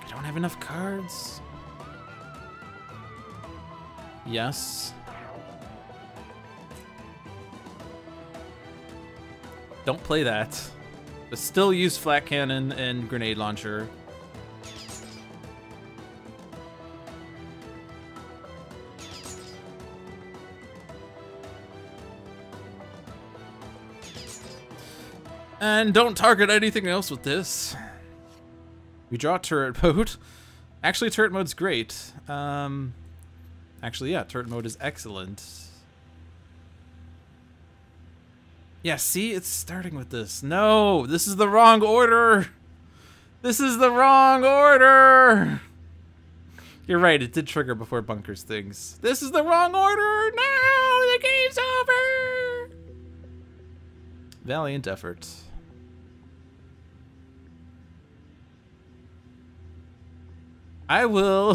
don't have enough cards. Yes. Don't play that. But still use Flat Cannon and Grenade Launcher. And don't target anything else with this. We draw turret mode. Actually, turret mode's great. Actually, yeah, turret mode is excellent. Yeah, see, it's starting with this. No, this is the wrong order. This is the wrong order. You're right, it did trigger before bunkers things. This is the wrong order. No, the game's over. Valiant effort. I will.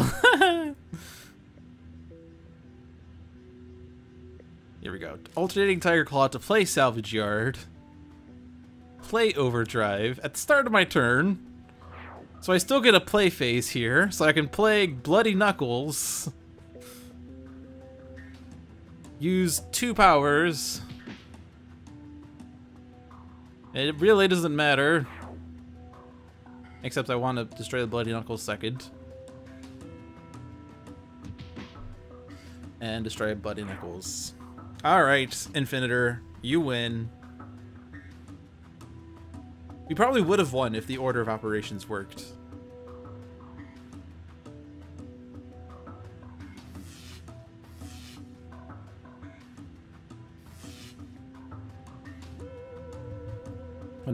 Here we go. Alternating Tiger Claw to play Salvage Yard. Play Overdrive at the start of my turn. So I still get a play phase here. So I can play Bloody Knuckles. Use 2 powers. It really doesn't matter. Except I want to destroy the Bloody Knuckles second. And destroy Bloody Knuckles. Alright, Infinitor, you win. We probably would have won if the order of operations worked.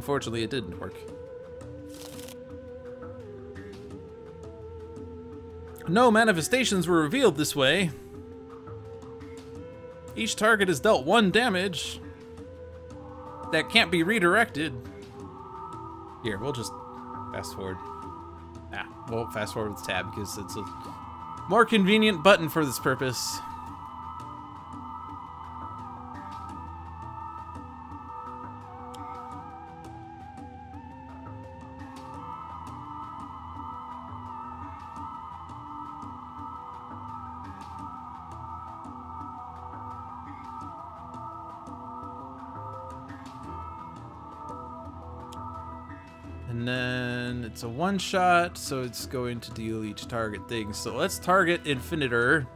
Unfortunately, it didn't work. No manifestations were revealed this way. Each target is dealt 1 damage that can't be redirected. Here, we'll just fast forward. We'll fast forward with tab because it's a more convenient button for this purpose. And then it's a one-shot, so it's going to deal each target thing. So let's target Infinitor.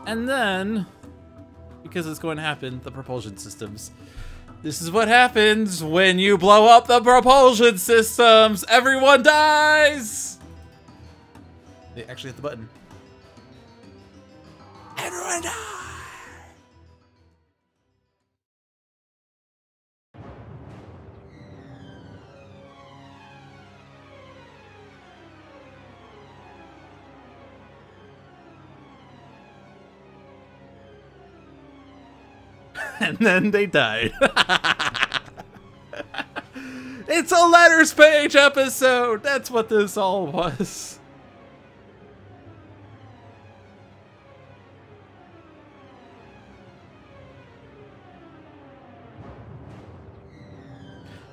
And then, because it's going to happen, the propulsion systems. This is what happens when you blow up the propulsion systems. Everyone dies! They actually hit the button. Everyone dies! And then they died. It's a letters page episode. That's what this all was.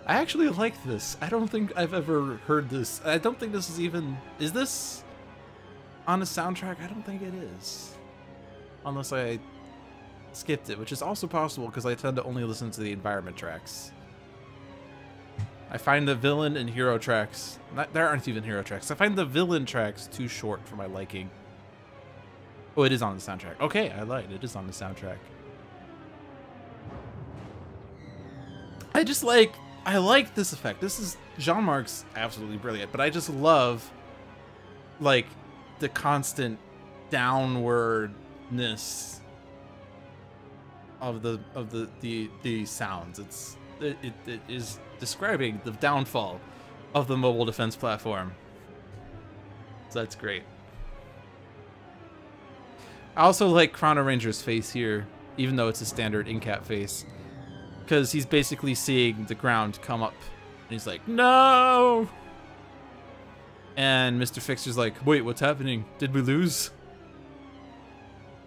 I actually like this. I don't think I've ever heard this. I don't think this is even... Is this on a soundtrack? I don't think it is. Unless I skipped it, which is also possible because I tend to only listen to the environment tracks. I find the villain and hero tracks... there aren't even hero tracks. I find the villain tracks too short for my liking. Oh, it is on the soundtrack. Okay, I lied. It is on the soundtrack. I like this effect. This is... Jean-Marc's absolutely brilliant, but I just love, like, the constant downwardness of the sounds. It is describing the downfall of the mobile defense platform. So that's great. I also like Chrono-Ranger's face here, even though it's a standard in-cap face, because he's basically seeing the ground come up, and he's like, no! And Mr. Fixer's like, wait, what's happening? Did we lose?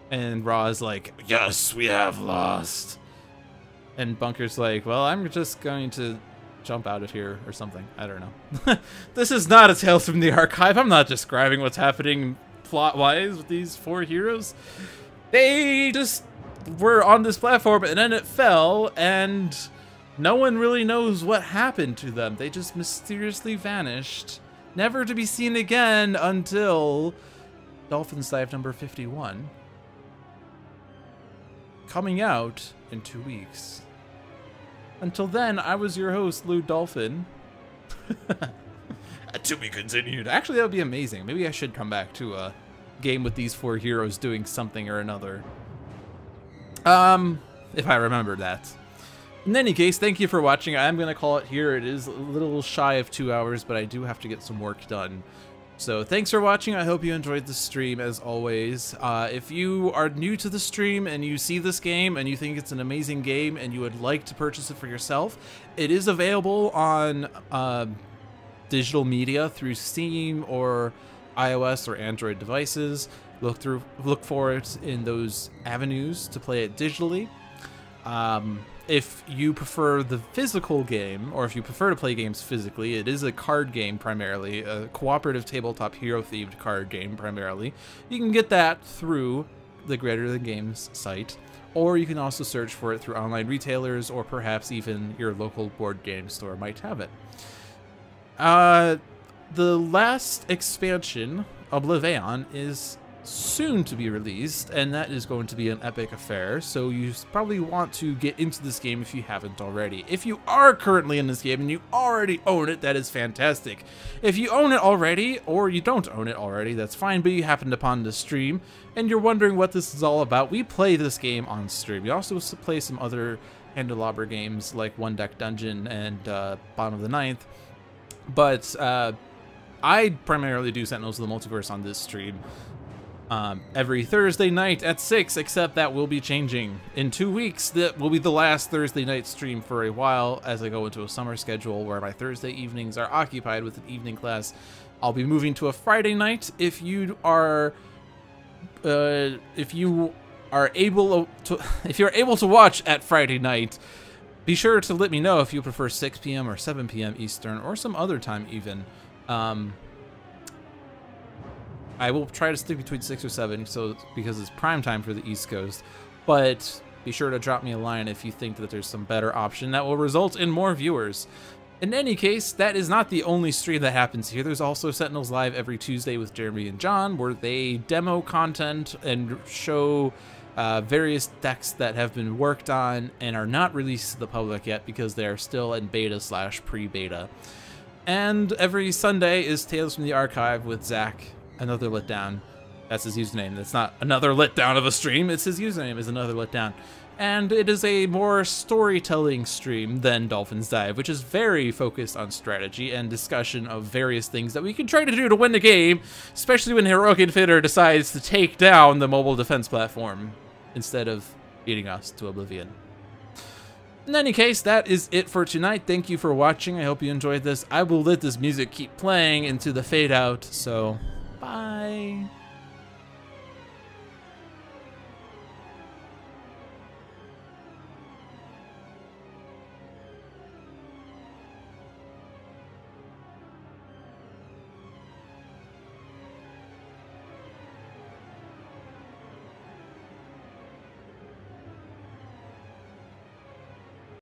And Raw is like, yes, we have lost. And Bunker's like, well, I'm just going to jump out of here or something. I don't know. This is not a Tales from the Archive. I'm not describing what's happening plot-wise with these 4 heroes. They just were on this platform and then it fell and no one really knows what happened to them. They just mysteriously vanished, never to be seen again until Dolphin's Dive number 51. Coming out in 2 weeks. Until then, I was your host, Lou Dolphin. To be continued. Actually, that would be amazing. Maybe I should come back to a game with these 4 heroes doing something or another. If I remember that. In any case, thank you for watching. I am going to call it here. It is a little shy of 2 hours, but I do have to get some work done. So thanks for watching. I hope you enjoyed the stream as always. If you are new to the stream and you see this game and you think it's an amazing game and you would like to purchase it for yourself, it is available on digital media through Steam or iOS or Android devices. Look for it in those avenues to play it digitally. If you prefer the physical game, or if you prefer to play games physically, it is a card game primarily, a cooperative tabletop hero-themed card game primarily. You can get that through the Greater Than Games site, or you can also search for it through online retailers, or perhaps even your local board game store might have it. The last expansion, Oblivion, is soon to be released, and that is going to be an epic affair, so you probably want to get into this game if you haven't already. If you are currently in this game and you already own it, that is fantastic. If you own it already, or you don't own it already, that's fine, but you happened upon the stream and you're wondering what this is all about, we play this game on stream. We also play some other Handelabra games like One Deck Dungeon and Bottom of the Ninth. But I primarily do Sentinels of the Multiverse on this stream every Thursday night at 6, except that will be changing. In 2 weeks, that will be the last Thursday night stream for a while as I go into a summer schedule where my Thursday evenings are occupied with an evening class. I'll be moving to a Friday night. If you are able to watch at Friday night, be sure to let me know if you prefer 6 p.m. or 7 p.m. Eastern or some other time even. I will try to stick between 6 or 7 because it's prime time for the East Coast, but be sure to drop me a line if you think that there's some better option that will result in more viewers. In any case, that is not the only stream that happens here. There's also Sentinels Live every Tuesday with Jeremy and John, where they demo content and show various decks that have been worked on and are not released to the public yet because they are still in beta/pre-beta. And every Sunday is Tales from the Archive with Zach, another letdown. That's his username. That's not another letdown of a stream. It's his username is another letdown. And it is a more storytelling stream than Dolphin's Dive, which is very focused on strategy and discussion of various things that we can try to do to win the game, especially when Heroic Infinitor decides to take down the mobile defense platform instead of beating us to oblivion. In any case, that is it for tonight. Thank you for watching. I hope you enjoyed this. I will let this music keep playing into the fade out, so bye.